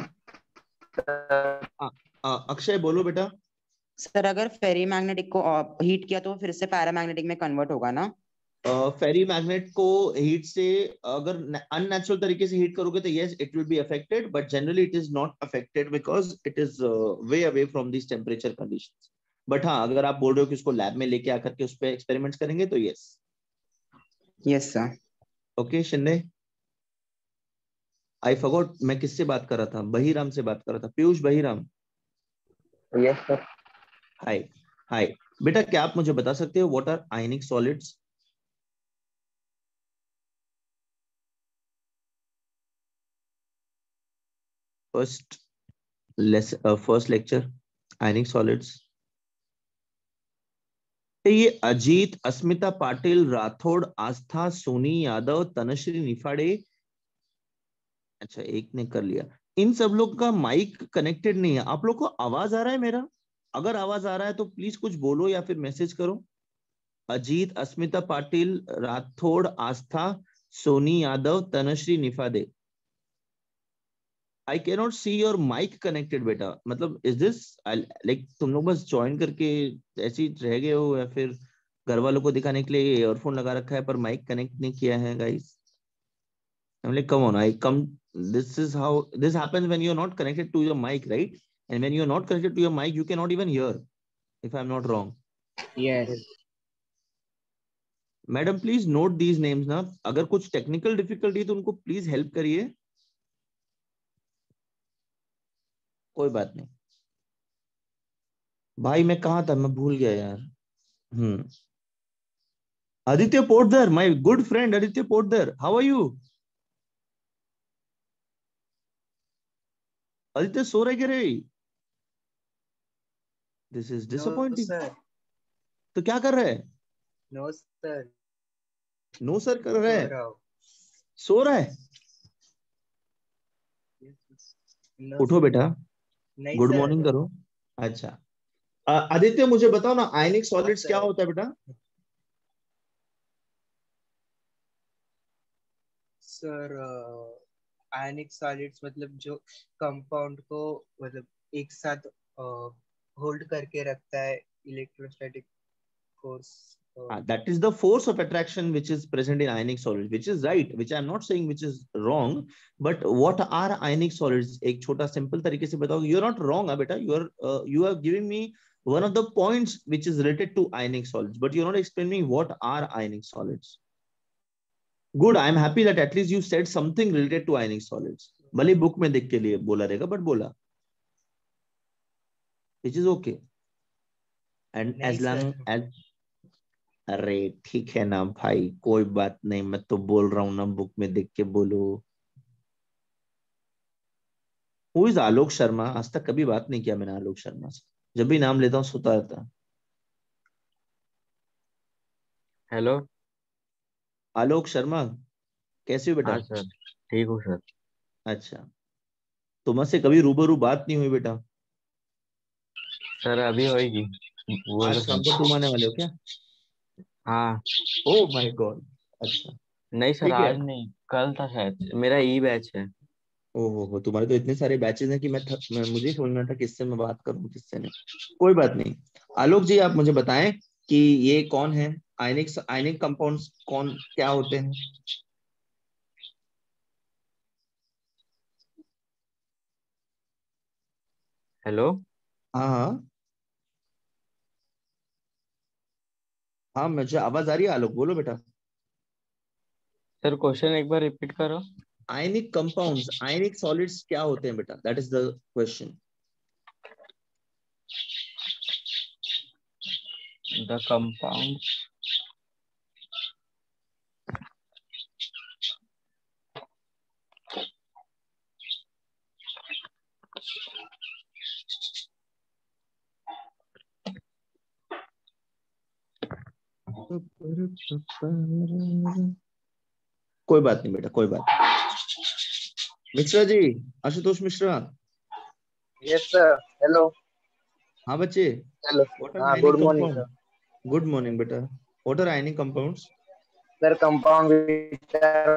Akshay बोलो बेटा। Sir अगर फेरी magnetic को heat किया तो फिर से paramagnetic में convert होगा ना? फेरी मैग्नेट को हीट से अगर अननेचुरल तरीके से हीट करोगे तो yes it will be affected, but generally it is not affected because it is way away from this temperature conditions. But हाँ, अगर आप बोल रहे हो कि उसको लैब में लेके आकर के उस पर एक्सपेरिमेंट्स करेंगे तो yes. Yes sir. Okay Shinde, I forgot मैं किससे बात कर रहा था, बहिराम से बात कर रहा था, Piyush Bahiram. Yes sir. Hi hi बेटा, क्या आप मुझे बता सकते हो what are ionic solids? First lecture ionic solids. ये अजीत, अस्मिता पाटिल, राठौड़, आस्था, सोनी यादव, तनुश्री निफाड़े, अच्छा एक ने कर लिया। इन सब लोग का माइक कनेक्टेड नहीं है। आप लोग को आवाज आ रहा है मेरा? अगर आवाज आ रहा है तो प्लीज कुछ बोलो या फिर मैसेज करो। Ajit, Asmita Patil, Rathore, Aastha, Soni Yadav, Tanushree Niphade. I can not see your mic connected बेटा। मतलब इज दिस लाइक तुम लोग बस ज्वाइन करके ऐसे ही रह गए हो या फिर घर वालों को दिखाने के लिए ईयरफोन लगा रखा है पर माइक कनेक्ट नहीं किया है guys? I'm like, come on, this is how this happens when you're not connected to your mic, right? And when you're not connected to your mic, you cannot even hear, if I'm not wrong. Yes. Madam, please note these names ना। अगर कुछ technical difficulty तो उनको please help करिए। कोई बात नहीं भाई, मैं कहाँ था, मैं भूल गया यार। Aditya Porter, my good friend Aditya Porter, how are you? Aditya सो रहे क्या रे? This is disappointing. No, sir. तो क्या कर रहे हैं? No, sir. नो सर कर रहे हैं? सो रहा है? No, उठो बेटा, नहीं गुड sir. मॉर्निंग करो। अच्छा आदित्य मुझे बताओ ना, आयनिक सॉलिड्स क्या होता है बेटा? सर आयनिक सॉलिड्स मतलब जो कंपाउंड को मतलब एक साथ होल्ड करके रखता है electrostatic force. That is the force of attraction which is present in ionic solids, which is right, which I'm not saying which is wrong, but what are ionic solids? एक छोटा simple तरीके से बताओ। You're not wrong बेटा, you are giving me one of the points which is related to ionic solids, but you're not explaining what are ionic solids. Good, I'm happy that at least you said something related to ionic solids. भले book में देख के लिए बोला रहेगा, but बोला, which is okay. And as long as अरे ठीक है ना भाई, कोई बात नहीं, मैं तो बोल रहा हूँ ना बुक में देख के बोलो। Who is Alok Sharma? आज तक कभी बात नहीं किया मैंने आलोक शर्मा से, जब भी नाम लेता हूँ सोता रहता। हेलो आलोक शर्मा, कैसे हो बेटा? हाँ सर, ठीक हूँ सर। अच्छा, तुमसे कभी रूबरू बात नहीं हुई बेटा? सर अभी होएगी, वो आज तो शाम को तुम आने वाले हो क्या? हाँ। ओह माय गॉड, अच्छा नहीं सर, ठीक है। आज नहीं, कल था शायद, मेरा ई बैच है। ओहो, तुम्हारे तो इतने सारे बैचेस हैं कि मैं मुझे समझ में आता किससे मैं बात करूं किससे नहीं। कोई बात नहीं। आलोक जी, आप मुझे बताएं कि ये कौन है, आयनिक कंपाउंड्स कौन क्या होते हैं? हेलो हाँ हाँ हाँ, मुझे आवाज आ रही है। आलोक बोलो बेटा। सर, क्वेश्चन एक बार रिपीट करो। आयनिक कंपाउंड्स, आयनिक सॉलिड्स क्या होते हैं बेटा? That is the question. The compounds कोई बात नहीं बेटा, कोई बात नहीं। Mishra ji, Ashutosh Mishra. Yes sir, hello. हाँ बच्चे, हेलो। what are हाँ, ionic गुड मॉर्निंग compound? सर। Good morning बेटा। What are ionic compounds? सर, compound which are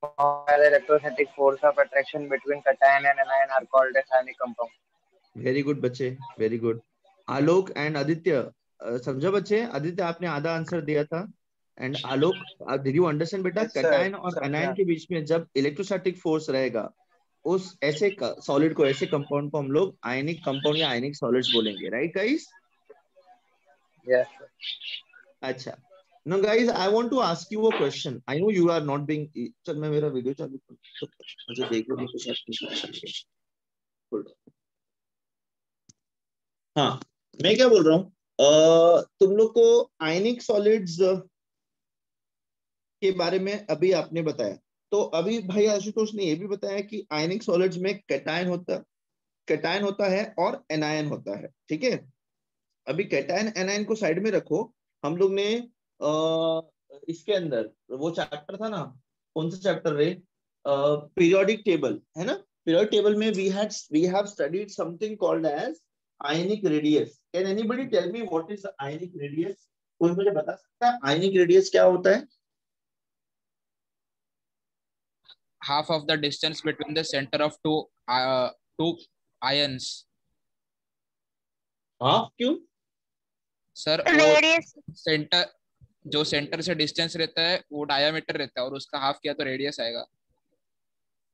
formed by the electrostatic force of attraction between cation and anion are called as ionic compound. Very good बच्चे, very good. Alok and Aditya, समझा बच्चे? आदित्य आपने आधा answer दिया था, and Alok did you understand बेटा? Yes, sir. Cation और समझा। एनायन के बीच में जब इलेक्ट्रोस्टैटिक फोर्स रहेगा, उस ऐसे सॉलिड को, ऐसे कंपाउंड को हम लोग आयनिक कंपाउंड या आयनिक सॉलिड्स बोलेंगे, राइट गाइस? Yes, sir. अच्छा, no guys, I want to ask you a question. I know you are not being, चल मैं मेरा वीडियो चालू कर, मुझे देखो नहीं कुछ ऐसा। हाँ, मैं क्या बोल रहा हूँ, तुम लोग को आयनिक सॉलिड्स के बारे में अभी आपने बताया, तो अभी भाई आशुतोष ने ये भी बताया कि आयनिक सॉलिड्स में कैटायन होता है और एनायन होता है, ठीक है? अभी कैटायन एनायन को साइड में रखो। हम लोग ने इसके अंदर वो चैप्टर था ना, कौन सा चैप्टर रे? पीरियोडिक टेबल, है ना? पीरियोडिक टेबल में we have studied something called as ionic radius. Can anybody tell me what is the ionic radius? कोई मुझे बता सकता है आयनिक रेडियस क्या होता है? half of the distance between the center of two ions. हाँ, क्यों सर वो रेडियस। सेंटर, जो सेंटर से डिस्टेंस रहता है वो डायमीटर रहता है, और उसका हाफ किया तो रेडियस आएगा।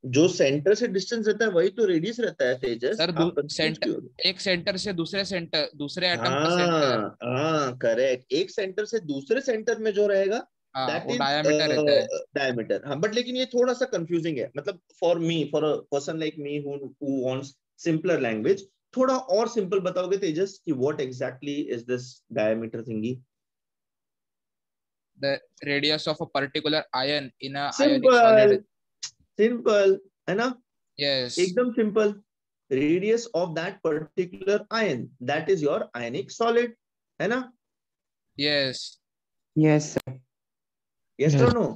जो सेंटर से डिस्टेंस रहता है वही तो रेडियस रहता है तेजस। सर आप कंफ्यूज क्यों? एक सेंटर से दूसरे सेंटर, दूसरे एटम का हाँ सेंटर, हाँ, करेक्ट। एक सेंटर से दूसरे सेंटर में जो रहेगा हाँ दैट वो इज डायमीटर रहता है। डायमीटर। हाँ, बट लेकिन ये थोड़ा सा कंफ्यूजिंग है, मतलब for a person like me who wants simpler language, थोड़ा और सिंपल बताओगे तेजस कि what exactly is this diameter thingy? The radius of a particular ion in a ionic simple, solid. Simple है ना? Yes. एकदम simple. Radius of that particular ion, that is your ionic solid, है ना? Yes. Yes, sir. Yes or no?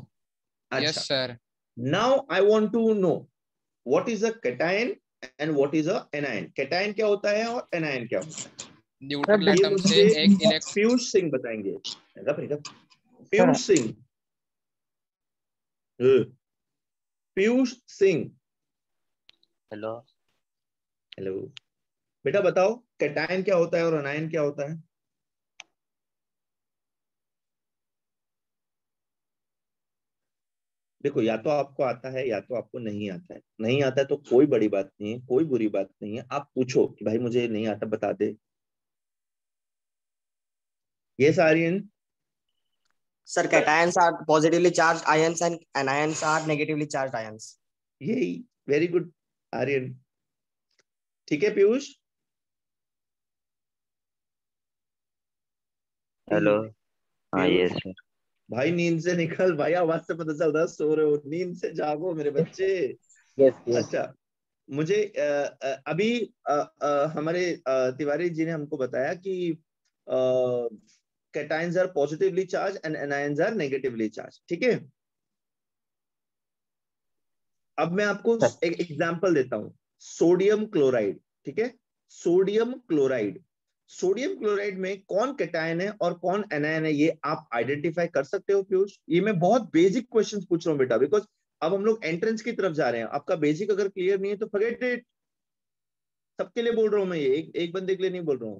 Yes, अच्छा, sir. Now I want to know what is a cation and what is a anion. Cation क्या होता है और anion क्या होता है? न्यूट्रल ये एटम से मुझे एक इलेक्ट्रॉन। पीयूष सिंह बताएंगे। पीयूष सिंह, पीयूष सिंह। हेलो। हेलो बेटा, बताओ कैटायन क्या होता है और एनायन क्या होता है? देखो, या तो आपको आता है या तो आपको नहीं आता है। नहीं आता है तो कोई बड़ी बात नहीं है, कोई बुरी बात नहीं है। आप पूछो कि भाई मुझे नहीं आता, बता दे। Yes Aryan? Sir, cations are positively charged ions and anions are negatively charged ions. यही, वेरी गुड आर्यन। ठीक है पीयूष? हेलो। हाँ, यस सर। भाई नींद से निकल भाई, आवाज से पता चल रहा है सो रहे हो। नींद से जागो मेरे बच्चे। अच्छा, मुझे अभी हमारे तिवारी जी ने हमको बताया कि cations are positively charge and anions are negatively charge, ठीक है? अब मैं आपको एक एग्जांपल देता हूं, सोडियम क्लोराइड, ठीक है? सोडियम क्लोराइड, सोडियम क्लोराइड में कौन कैटायन है और कौन एनायन है, ये आप आइडेंटिफाई कर सकते हो पीयूष? ये मैं बहुत बेसिक क्वेश्चंस पूछ रहा हूं बेटा, बिकॉज अब हम लोग एंट्रेंस की तरफ जा रहे हैं। आपका बेसिक अगर क्लियर नहीं है तो फॉरगेट इट। सबके लिए बोल रहा हूं मैं, ये एक बंदे के लिए नहीं बोल रहा हूं।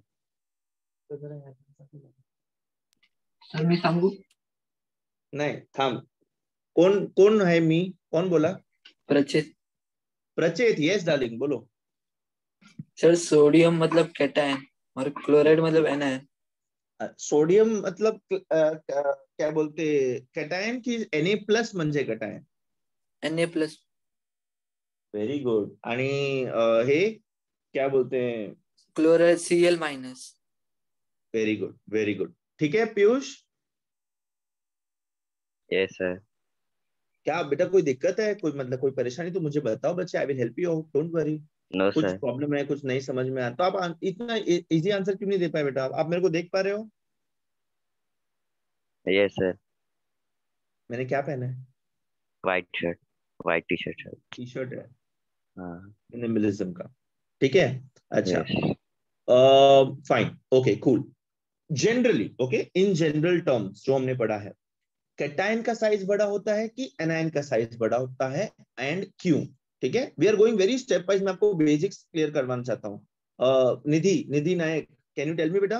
सर मैं सांगू? नहीं, थाम। कौन कौन है मी? कौन बोला? प्रचेत। प्रचेत, यस डार्लिंग, बोलो। सर सोडियम मतलब कैटायन और क्लोराइड मतलब एनायन। सोडियम मतलब क्या बोलते, कैटायन की Na+ म्हणजे कैटायन। Na+। Very good. आणि हे क्या बोलते हैं? Chloride Cl-। Very good, very good, ठीक है पीयूष? Yes sir. क्या बेटा कोई दिक्कत है, कोई मतलब कोई परेशानी तो मुझे बताओ बच्चे, I will help you out, don't worry. No कुछ सर। प्रॉब्लम है, कुछ नहीं समझ में आता तो आप इतना इजी आंसर क्यों नहीं दे पाए बेटा? आप मेरे को देख पा रहे हो? Yes sir. मैंने क्या पहना है? White shirt, white T shirt sir. T shirt है हाँ। मिनिमलिज्म का, ठीक है। अच्छा yes. Fine, okay cool. Generally okay, in general terms जो हमने पढ़ा है, कैटायन का साइज बड़ा होता है कि एनायन का साइज बड़ा होता है, एंड क्यों? ठीक है, we are going very step wise. मैं आपको बेसिक्स क्लियर करवाना चाहता हूँ। Nidhi Nayak, can you tell me बेटा?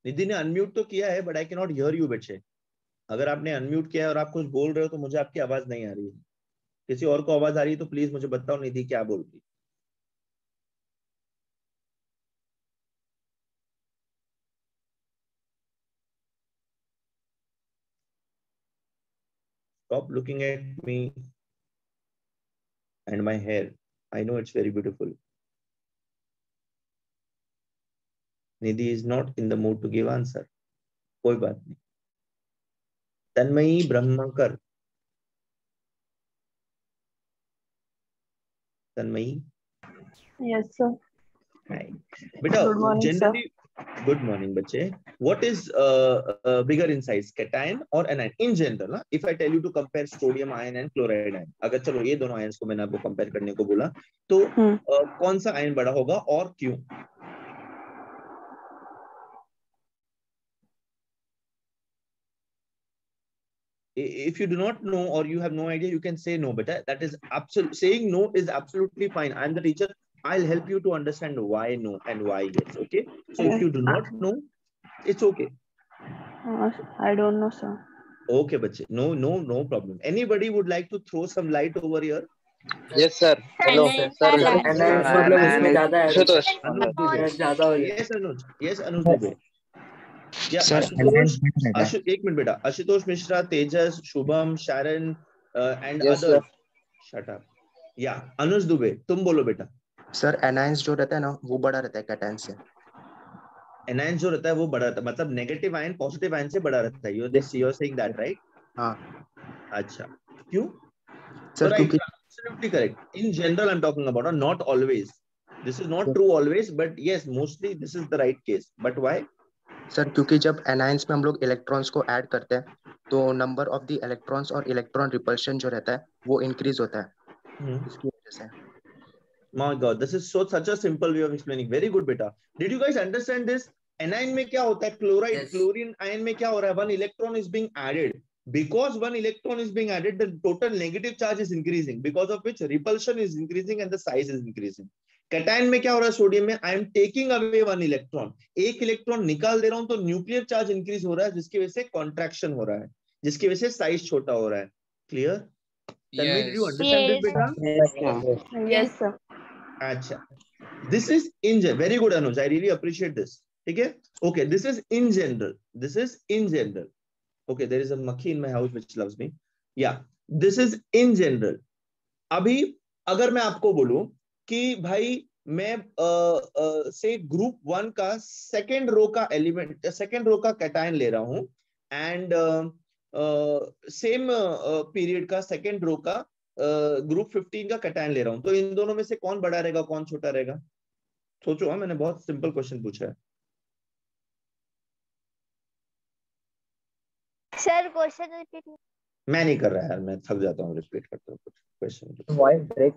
निधि ने अनम्यूट तो किया है but I can not hear you बच्चे। अगर आपने अनम्यूट किया है और आप कुछ बोल रहे हो तो मुझे आपकी आवाज नहीं आ रही है। किसी और को आवाज आ रही है तो प्लीज मुझे बताओ निधि क्या बोल रही है। Stop looking at me and my hair. I know it's very beautiful. Nidhi is not in the mood to give answer. कोई बात नहीं। Tanmayi ब्रह्मकर, Tanmayi. Yes, sir. Hi. बेटा Good morning, sir. generally, good morning बच्चे। What is bigger in size, cation or anion? In general, if I tell you to compare sodium ion and chloride ion, अगर चलो ये दोनों ions को मैंने आपको compare करने को बोला तो कौन सा आयन बड़ा होगा और क्यों? If you do not know or you have no idea, you can say no, beta. That is absolute. Saying no is absolutely fine. I'm the teacher. I'll help you to understand why no and why yes. Okay. So if you do not know, it's okay. I don't know, sir. Okay, bache. No problem. Anybody would like to throw some light over here? Yes sir. Hello sir. मतलब उसमें ज्यादा है आशुतोष। ज्यादा हो Yes, Anuj. Yes, Anuj Dubey. Yeah, Ashutosh. एक minute बेटा। आशुतोष मिश्रा, तेजस, Shubham, शारन and Yes, others. sir. Shut up. Yeah, अनुज दुबे, तुम बोलो बेटा। सर एनायंस जो रहता है ना वो बड़ा रहता है कैटायन से। एनायंस जो रहता है वो बड़ा रहता है, मतलब नेगेटिव आयन पॉजिटिव आयन से बड़ा रहता है। you're saying that, right? हाँ। अच्छा, क्यों? सर right, क्योंकि absolutely correct. In general I'm talking about, not always. This is not true always, but yes, mostly this is the right case. But why? Sir क्योंकि जब anions में हम लोग electrons को ऐड करते हैं तो नंबर ऑफ द इलेक्ट्रॉन्स और इलेक्ट्रॉन रिपल्शन जो रहता है वो इंक्रीज होता है। इसकी वजह से। My God, this is such a simple way of explaining. Very good, beta. Did you guys understand this? Anion में क्या होता है? Chloride, chlorine ion में क्या हो रहा है? One electron is being added. Because one electron is being added, the total negative charge is increasing. Because of which repulsion is increasing and the size is increasing. Cation में क्या हो रहा है? सोडियम में I am taking away one electron. एक electron निकाल दे रहा हूं तो न्यूक्लियर चार्ज इंक्रीज हो रहा है, जिसकी वजह से कॉन्ट्रैक्शन हो रहा है, जिसकी वजह से साइज छोटा हो रहा है। Clear? Tanvi, did you understand this, beta? Yes, sir. अच्छा, this is in general. Very good, Anuj. I really appreciate this. ठीक है? Okay, this is in general. This is in general. Okay, there is a monkey in my house which loves me. Yeah, this is in general. अभी अगर मैं आपको बोलूं कि भाई मैं से ग्रुप 1 का सेकेंड रो का एलिमेंट, सेकेंड रो का कैटायन ले रहा हूं एंड सेम पीरियड का सेकेंड रो का ग्रुप 15 का कैटायन ले रहा हूं, तो इन दोनों में से कौन बड़ा रहेगा, कौन छोटा रहेगा? सोचो। हाँ, मैंने बहुत सिंपल क्वेश्चन पूछा है। Sir question repeat. मैं नहीं कर रहा यार, मैं थक जाता हूँ रिपीट करते हुए क्वेश्चन। Voice break.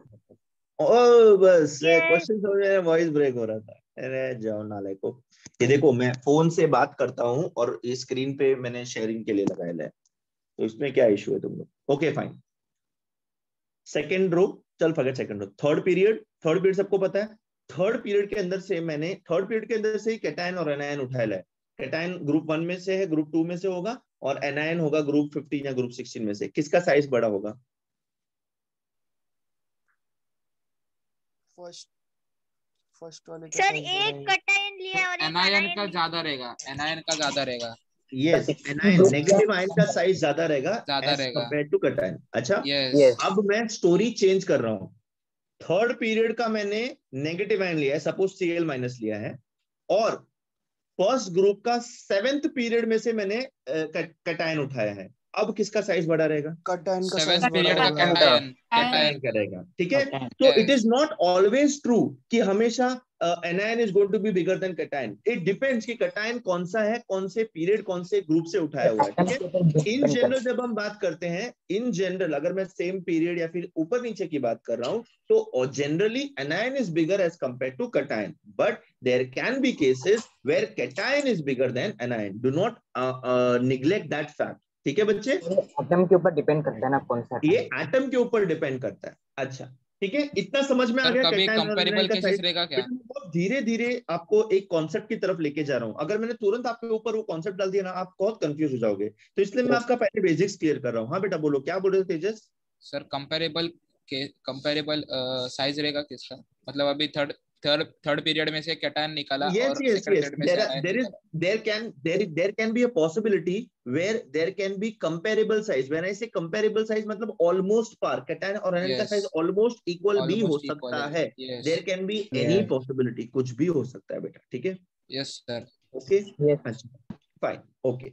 ओ बस क्वेश्चन समझ में वॉइस ब्रेक हो रहा था। अरे जाओ नाले को। ये देखो, मैं फोन से बात करता हूँ और ये स्क्रीन पे मैंने शेयरिंग के लिए लगाया है, तो इसमें क्या इशू है तुम लोग? Okay fine. सेकेंड रो, चल forget second row. Third period सबको पता है। थर्ड पीरियड के अंदर से मैंने ही कैटायन और एनायन उठाया है। कैटायन ग्रुप 1 में से है, ग्रुप 2 में से होगा, और एनायन होगा ग्रुप 15 या ग्रुप 16 में से। किसका साइज बड़ा होगा? फर्स्ट वाले सर एक कैटायन लिया और एनायन का ज्यादा रहेगा, एनायन का ज्यादा रहेगा। यस, एनायन नेगेटिव आयन का साइज ज्यादा रहेगा एज कंपेयर्ड टू कैटायन। अच्छा, यस। अब मैं स्टोरी चेंज कर रहा हूँ। थर्ड पीरियड का मैंने नेगेटिव आयन लिया है, सपोज Cl माइनस लिया है, और फर्स्ट ग्रुप का 7th पीरियड में से मैंने कैटायन उठाया है, अब किसका साइज बड़ा रहेगा? कटायन का साइज 7th बड़ा पीरियड का होगा। कैटायन कैटायन का रहेगा, ठीक है। तो it is not always true कि हमेशा anion is going to be bigger than cation. It depends कि कैटायन कौन सा है, कौन से पीरियड, कौन से ग्रुप से उठाया हुआ है, ठीक है। इन जनरल जब हम बात करते हैं, इन जनरल अगर मैं सेम पीरियड या फिर ऊपर नीचे की बात कर रहा हूं, तो generally anion is bigger as compare to cation, but there can be cases where cation is bigger than anion. Do not neglect that fact, ठीक है बच्चे। एटम के ऊपर डिपेंड करता है ना कौन सा ये एटम के ऊपर डिपेंड करता है। अच्छा ठीक है, इतना समझ में आ गया। कभी कैटायन और कंपैरेबल एनायन का केसेस साइज रहेगा क्या? बहुत धीरे धीरे आपको एक कॉन्सेप्ट की तरफ लेके जा रहा हूं। अगर मैंने तुरंत आपके ऊपर वो कॉन्सेप्ट डाल दिया ना, आप बहुत कंफ्यूज हो जाओगे, तो इसलिए मैं आपका पहले बेसिक्स क्लियर कर रहा हूँ। हाँ बेटा बोलो, क्या बोल रहे थे तेजस? सर कंपैरेबल साइज रहेगा किसका? मतलब अभी थर्ड पीरियड में से कैटायन निकाला और yes सेकंड पीरियड में से आयन निकाला। there can be a possibility where there can be comparable size. When I say comparable size मतलब almost par, कैटायन और एनायन का साइज ऑलमोस्ट इक्वल भी हो सकता है। There can be any possibility, कुछ भी हो सकता है बेटा, ठीक है। Yes sir. ओके, अच्छा फाइन, ओके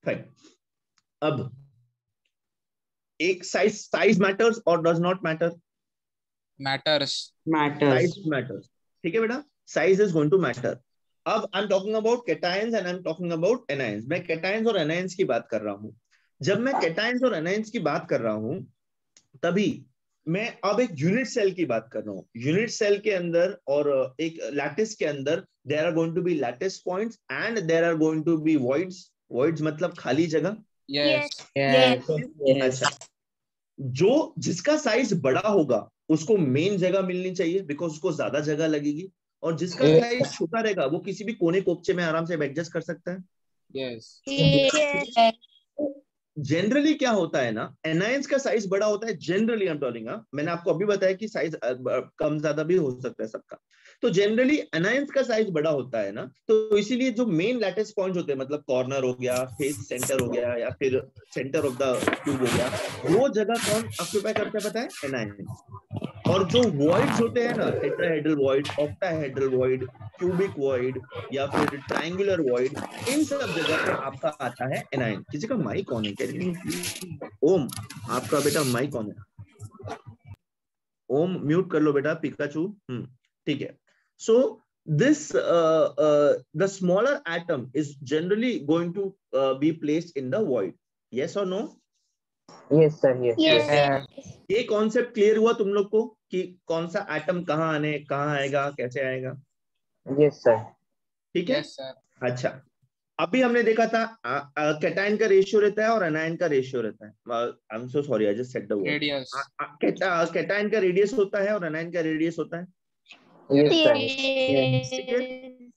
फाइन। अब एक साइज मैटर्स और does not matter? Matters. Size matters, ठीक है बेटा, size is going to matter. अब I am talking about cations and I am talking about anions. मैं कैटायंस और एनायंस की बात कर रहा हूं। जब मैं कैटायंस और एनायंस की बात कर रहा हूं, तभी मैं अब एक यूनिट सेल की बात कर रहा हूं। यूनिट सेल के अंदर और एक लैटिस के अंदर there are going to be lattice points and there are going to be voids. Voids मतलब खाली जगह। अच्छा, जो जिसका साइज बड़ा होगा उसको मेन जगह मिलनी चाहिए, बिकॉज उसको ज्यादा जगह लगेगी, और जिसका साइज छोटा रहेगा वो किसी भी कोने कोपचे में आराम से एडजस्ट कर सकता है। जनरली क्या होता है ना, एनायंस का साइज बड़ा होता है जनरली। आई एम टेलिंग, मैंने आपको अभी बताया कि साइज कम ज्यादा भी हो सकता है सबका। तो जनरली एनायंस का साइज बड़ा होता है ना, तो इसीलिए जो मेन लैटिस पॉइंट होते हैं, मतलब कॉर्नर हो गया, फेस सेंटर हो गया, या फिर सेंटर ऑफ द क्यूब हो गया, वो जगह कौन ऑक्यूपाई करता है पता है? एनायंस। और जो वॉइड्स होते हैं ना, tetrahedral void, octahedral void, cubic void या फिर ट्रायंगुलर वॉइड, इन सब जगह पे आपका आता है एनायन। किसी का माइक ऑन है क्या? ओम, आपका बेटा माइक ऑन है। ओम म्यूट कर लो बेटा, पिकाचू। ठीक है। सो this the smaller atom is generally going to be placed in the void. Yes or no? Yes sir, yes. ये कॉन्सेप्ट क्लियर हुआ तुम लोग को कि कौन सा एटम कहाँ आएगा, कैसे आएगा? Yes sir. ठीक है। अच्छा, अभी हमने देखा था कैटायन का रेशियो रहता है और एनायन का रेशियो रहता है। I am so sorry, I just said the word radius. Cation का रेडियस होता है और एनायन का रेडियस होता है। ठीक है।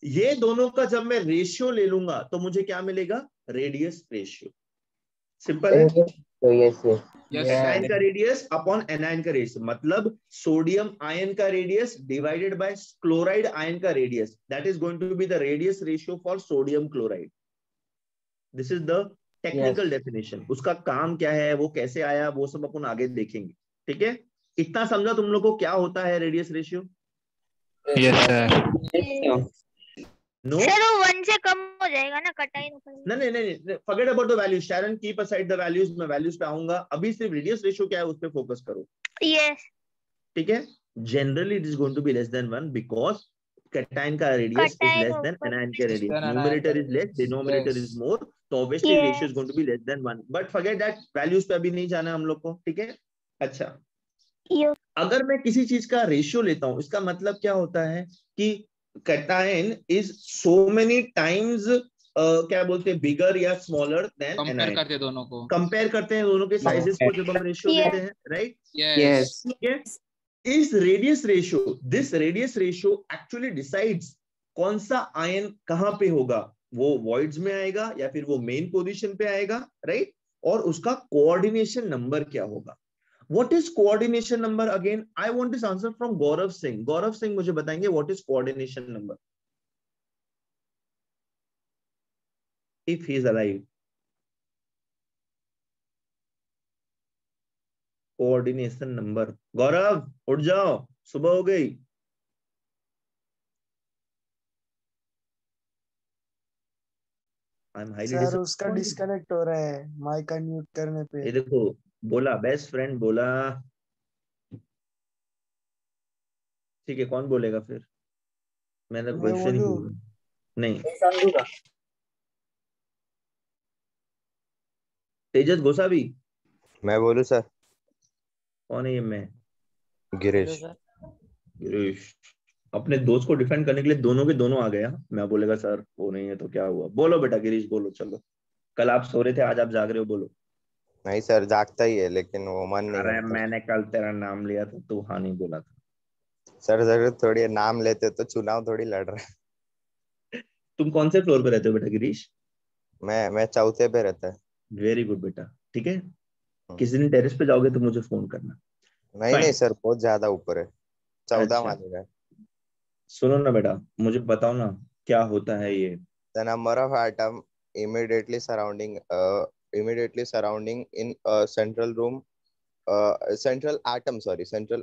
ये दोनों का जब मैं रेशियो ले लूंगा तो मुझे क्या मिलेगा? Radius ratio. सिंपल है। कैटायन का रेडियस अपॉन एनायन का रेडियस, मतलब सोडियम आयन का radius divided by chloride ion का radius, that is going to be the radius ratio for sodium chloride. This is the technical definition. उसका काम क्या है, वो कैसे आया, वो सब अपन आगे देखेंगे। ठीक है, इतना समझा तुम लोग को क्या होता है radius ratio? Yes sir. No sir, वो 1 से कम हो जाएगा ना कैटायन। नहीं, forget about the values. Sharon, keep aside the values. मैं वैल्यूज पे आऊंगा, अभी सिर्फ रेडियस रेशियो क्या है उस पे फोकस करो। यस, ठीक है। Generally it is going to be less than 1 because cation का radius is less than anion का radius. Numerator is less, denominator is more, तो obviously ratio is going to be less than 1। But forget that, values पे अभी नहीं जाना हम लोग को। ठीक है। अच्छा, अगर मैं किसी चीज का रेशियो लेता हूं, इसका मतलब क्या होता है कि cation is so many times क्या बोलते हैं, बिगर या स्मॉलर देन एनायन। कंपेयर करते हैं दोनों को, कंपेयर करते हैं दोनों के साइजेस को जब हम रेशियो लेते हैं, राइट? यस। ठीक है। इस radius ratio, this radius ratio actually decides कौन सा आयन कहां पे होगा, वो वॉइड्स में आएगा या फिर वो मेन पोजीशन पे आएगा, राइट? और उसका कोऑर्डिनेशन नंबर क्या होगा। What is coordination number? Again, I want this answer from Gaurav Singh. Gaurav Singh मुझे बताएंगे what is coordination number, if he is alive. Coordination number. Gaurav उठ जाओ, सुबह हो गई। आई एम हाईली सर उसका डिसअपॉइंटेड। डिस्कनेक्ट हो रहा है माइक अनम्यूट करने पे। ये देखो, बोला बेस्ट फ्रेंड बोला। ठीक है, कौन बोलेगा फिर? मैंने मैं क्वेश्चन ही बोलूं? बोला नहीं। तेजस गोसावी। मैं बोलूं सर? कौन है ये? मैं गिरीश। गिरीश। अपने दोस्त को डिफेंड करने के लिए दोनों के दोनों आ गया। मैं बोलेगा सर वो नहीं है तो क्या हुआ? बोलो बेटा गिरीश, बोलो। चलो, कल आप सो रहे थे, आज आप जाग रहे हो, बोलो। नहीं सर, जागता ही है लेकिन वो मन नहीं अरे करता। मैंने कल तेरा नाम लिया था, तू हाँ नहीं बोला था। सर जरूर थोड़ी नाम लेते तो चुनाव थोड़ी लड़ रहे। तुम कौन से फ्लोर पे रहते हो बेटा गिरीश? मैं चौथे पे रहता है। वेरी गुड बेटा, ठीक है। किसी दिन टेरेस पे जाओगे तो मुझे फोन करना। नहीं नहीं सर, बहुत ज्यादा ऊपर है, 14 अच्छा, मालेगा। सुनो ना बेटा, मुझे बताओ ना क्या होता है ये। The number of atom immediately surrounding in a central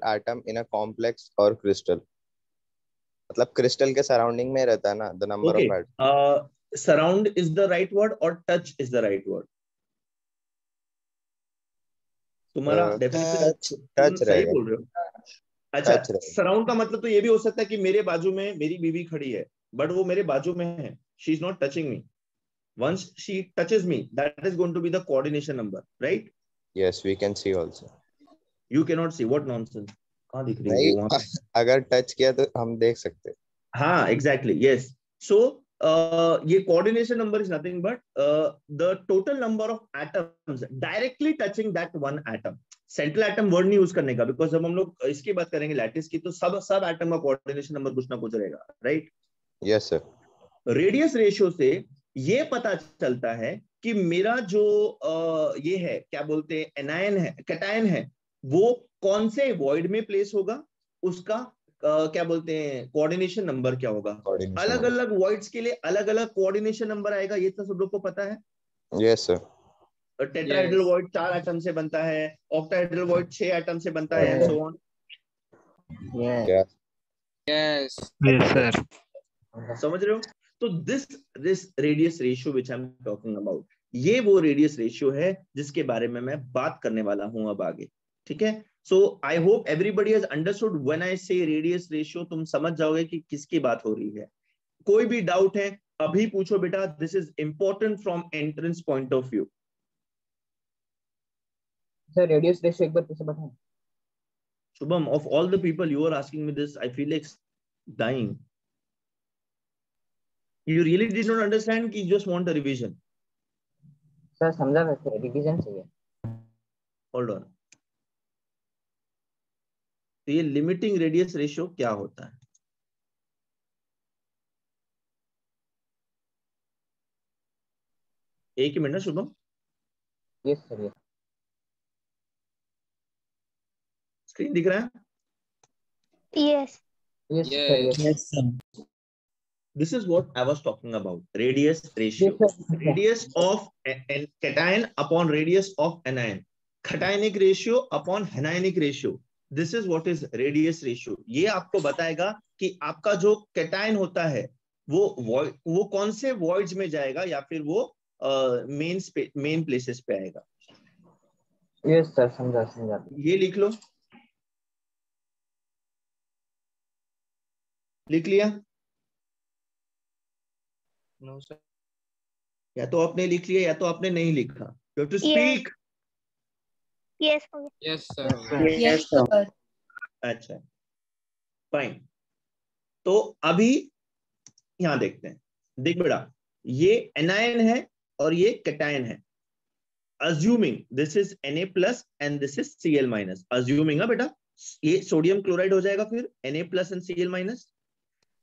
atom in a complex or crystal. मतलब क्रिस्टल के सराउंडिंग में रहता है ना, the number okay, of atom. Surround is the right word और touch is the right word? तुम्हारा definition तुम touch सही रहेगा। बोल रहे हो। अच्छा, टच रहेगा। सराउंड का मतलब तो ये भी हो सकता है कि मेरे बाजू में मेरी बीवी खड़ी है, बट वो मेरे बाजू में है, she is not touching me. Once she touches me, that is going to be the coordination number, right? Yes, we can see also. You cannot see, what nonsense? कहाँ दिख रही है नहीं, वो वहाँ? अगर टच किया तो हम देख सकते हैं। हाँ, exactly, yes. So ये coordination number is nothing but the total number of atoms directly touching that one atom. Central atom word नहीं यूज करने का, because जब हम लोग इसकी बात करेंगे लैटिस की, तो सब एटम का coordination number कुछ ना कुछ रहेगा, right? Yes sir. Radius ratio से ये पता चलता है कि मेरा जो ये है, क्या बोलते हैं, एनायन है, कैटायन है, वो कौन से वॉइड में प्लेस होगा, उसका क्या बोलते हैं, कोऑर्डिनेशन नंबर क्या होगा। अलग अलग वॉइड्स के लिए अलग अलग कोऑर्डिनेशन नंबर आएगा, ये तो सब लोग को पता है। Yes sir. Tetrahedral void 4 atom से बनता है, ऑक्टाहेड्रल वॉइड 6 एटम से बनता है, and so on. Yes sir. समझ रहे हो? तो this radius ratio which I am talking about, ये वो रेडियस रेशियो है जिसके बारे में मैं बात करने वाला हूं अब आगे, ठीक है। So I hope everybody has understood when I say radius ratio, तुम समझ जाओगे कि किसकी बात हो रही है। कोई भी डाउट है अभी पूछो बेटा, this is important from entrance point of view. Sir radius ratio एक बार कैसे बताएं? Shubham, of all the people you are asking me this, I feel like dying. You really did not understand कि you just want a revision. Sir समझा, वैसे revision चाहिए। Hold on. तो ये लिमिटिंग रेडियस रेशियो क्या होता है? एक ही minute Shubham. Yes sir. Screen दिख रहा है? Yes. Yes sir. This is what I was talking about. Radius ratio. Radius of an cation upon radius of anion. Cationic ratio upon anionic ratio. This is what is radius ratio. ये आपको बताएगा कि आपका जो cation होता है वो कौन से voids में जाएगा या फिर वो main places पे आएगा। Yes sir, समझा। ये लिख लो। लिख लिया? No sir. या तो आपने लिख लिया या तो आपने नहीं लिखा। You have to speak. Yes. Yes sir. Yes sir. अच्छा, फाइन। तो अभी यहां देखते हैं। देख बेटा, ये एनायन है और ये कैटायन है। Assuming this is Na plus and this is Cl minus. Assuming है बेटा, ये सोडियम क्लोराइड हो जाएगा फिर Na plus and Cl minus.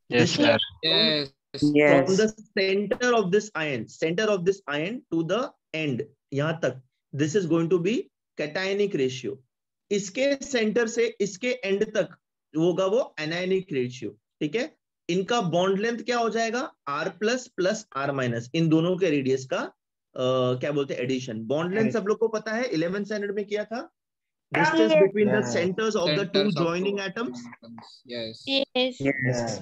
Yes sir. Yes. From the center of this ion to the end, यहां तक, this is going to be cationic ratio. इसके centre से इसके एंड तक होगा वो एनायनिक रेशियो, ठीक है। इनका बॉन्ड लेंथ क्या हो जाएगा, R plus plus R minus, इन दोनों के रेडियस का क्या बोलते हैं, एडिशन। बॉन्ड लेंथ सब लोग को पता है, 11th स्टैंडर्ड में किया था। Distance Yes. between the Yeah. centers of the two Centers of joining two atoms. atoms. Yes. Yes. Yes.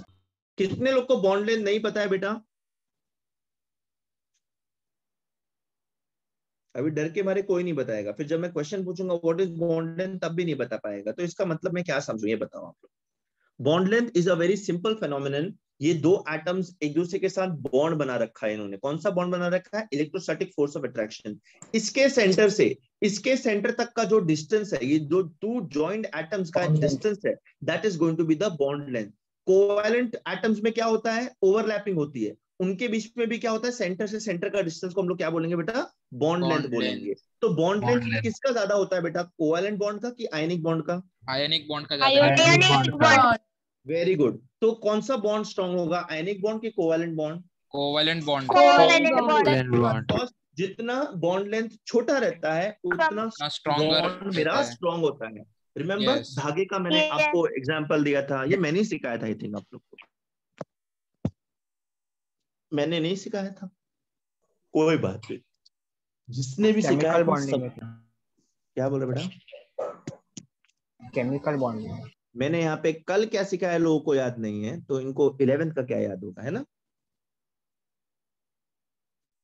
कितने लोग को बॉन्ड लेंथ नहीं पता है बेटा? अभी डर के मारे कोई नहीं बताएगा, फिर जब मैं क्वेश्चन पूछूंगा व्हाट इज बॉन्ड लेंथ तब भी नहीं बता पाएगा। तो इसका मतलब मैं क्या समझूं, ये बताओ आप लोग। Bond length is a very simple phenomenon. ये दो एटम्स एक दूसरे के साथ बॉन्ड बना रखा है इन्होंने। कौन सा बॉन्ड बना रखा है? Electrostatic force of attraction. इसके सेंटर से इसके सेंटर तक का जो डिस्टेंस है, ये जो टू जॉइंट एटम्स का डिस्टेंस है, that is going to be the bond length. Covalent atoms में क्या होता है? ओवरलैपिंग होती है। उनके बीच में भी क्या होता है? सेंटर से सेंटर का डिस्टेंस को हम लोग क्या बोलेंगे बेटा? बॉन्ड लेंथ बोलेंगे। तो बॉन्ड लेंथ किसका ज्यादा होता है बेटा? कोवैलेंट बॉन्ड का कि आयनिक बॉन्ड का? आयनिक बॉन्ड का ज्यादा है। Ionic bond. Very good. तो कौन सा बॉन्ड स्ट्रॉन्ग होगा? आयनिक बॉन्ड की covalent bond? Covalent bond. Covalent bond. Because जितना बॉन्ड लेंथ छोटा रहता है उतना स्ट्रॉन्गर बॉन्ड मेरा स्ट्रॉन्ग होता है। Remember Yes. धागे का मैंने Yes. आपको एग्जांपल दिया था, ये मैंने ही सिखाया था आई थिंक आप लोग को। मैंने नहीं सिखाया था, कोई बात नहीं। जिसने भी सिखाया केमिकल था बॉन्डिंग सब। क्या बोल रहे बेटा? Chemical bonding. मैंने यहाँ पे कल क्या सिखाया लोगों को याद नहीं है, तो इनको 11th का क्या याद होगा, है ना?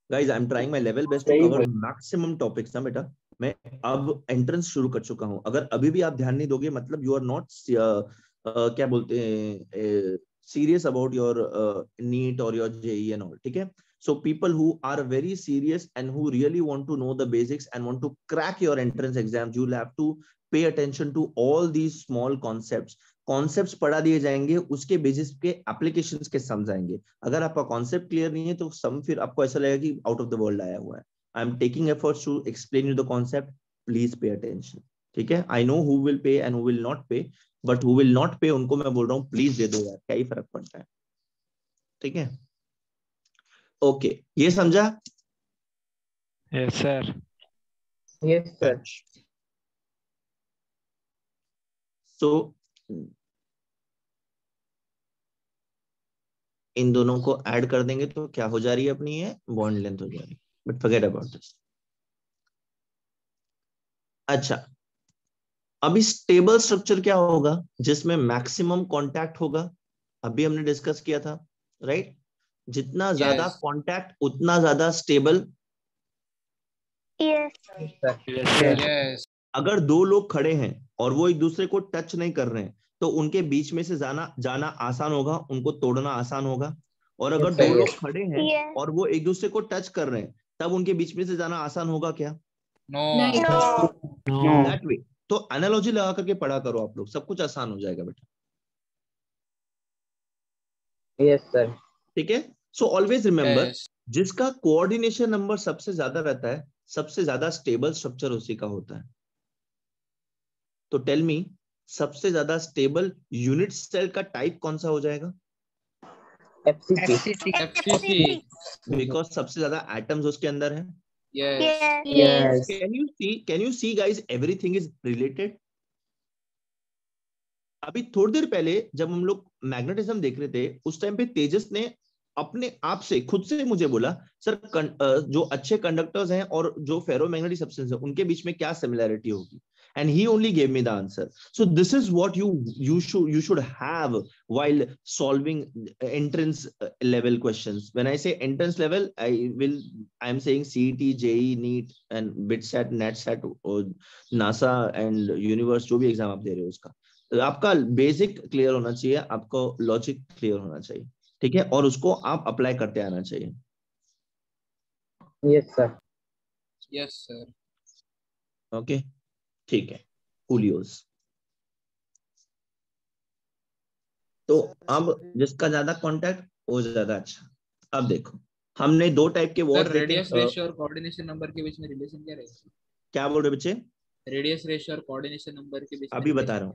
Guys I am trying my level best to cover maximum topics ना बेटा। मैं अब एंट्रेंस शुरू कर चुका हूं। अगर अभी भी आप ध्यान नहीं दोगे मतलब यू आर नॉट क्या बोलते हैं सीरियस अबाउट योर नीट और योर जेई एंड ऑल, ठीक है? So people who are very serious and who really want to know the basics and want to crack your entrance exams, you'll have to pay attention to all these small concepts. Concepts पढ़ा दिए जाएंगे, उसके basis पे applications के सम आएंगे। अगर आपका concept clear नहीं है तो सम फिर आपको ऐसा लगेगा कि आउट ऑफ द वर्ल्ड आया हुआ है। I am taking efforts to explain you the concept, please pay attention, ठीक है? I know who will pay and who will not pay, but who will not pay उनको मैं बोल रहा हूँ प्लीज दे दो यार, क्या ही फर्क पड़ता है, ठीक है? ओके, ये समझा? Yes sir. Yes sir. So इन दोनों को ऐड कर देंगे तो क्या हो जा रही है अपनी? ये बॉन्ड लेंथ हो जा रही है, बट फॉरगेट अबाउट दिस। अच्छा, अभी स्टेबल स्ट्रक्चर क्या होगा? जिसमें मैक्सिमम कांटेक्ट होगा। अभी हमने डिस्कस किया था, राइट? जितना ज्यादा कांटेक्ट उतना ज्यादा स्टेबल। Yes. अगर दो लोग खड़े हैं और वो एक दूसरे को टच नहीं कर रहे हैं तो उनके बीच में से जाना आसान होगा, उनको तोड़ना आसान होगा। और अगर दो लोग खड़े हैं और वो एक दूसरे को टच कर रहे हैं तब उनके बीच में से जाना आसान होगा क्या? No. That way. तो एनालॉजी लगा करके पढ़ा करो आप लोग, सब कुछ आसान हो जाएगा बेटा। Yes sir. ठीक है? सो ऑलवेज रिमेंबर, जिसका कोऑर्डिनेशन नंबर सबसे ज्यादा रहता है, सबसे ज्यादा स्टेबल स्ट्रक्चर उसी का होता है। तो टेल मी, सबसे ज्यादा स्टेबल यूनिट सेल का टाइप कौन सा हो जाएगा? FCC. बिकॉज सबसे ज्यादा एटम्स उसके अंदर है। Yes. Can you see guys, everything is related? अभी थोड़ी देर पहले जब हम लोग मैग्नेटिज्म देख रहे थे उस टाइम पे तेजस ने अपने आप से खुद से मुझे बोला, सर जो अच्छे कंडक्टर्स हैं और जो फेरोमैग्नेटिक सब्सटेंस है उनके बीच में क्या सिमिलैरिटी होगी? And he only gave me the answer. So this is what you should have while solving entrance level questions. When I say entrance level, I am saying CET, JEE, NEET and BITSAT, NETSAT, NASA and universe, जो भी exam आप दे रहे हो उसका आपका basic clear होना चाहिए, आपको लॉजिक क्लियर होना चाहिए, ठीक है? और उसको आप अप्लाई करते आना चाहिए। Yes sir. Yes sir. Okay, ठीक है। कूलियोस। तो अब जिसका ज्यादा कांटेक्ट वो ज्यादा अच्छा। अब देखो, हमने दो टाइप के वर्ड्स देखे। रेडियस रेशियो और कोऑर्डिनेशन नंबर के बीच में रिलेशन क्या रहेगा? क्या बोल रहे बच्चे? रेडियस रेशियो और कोऑर्डिनेशन नंबर के बीच में अभी बता रहा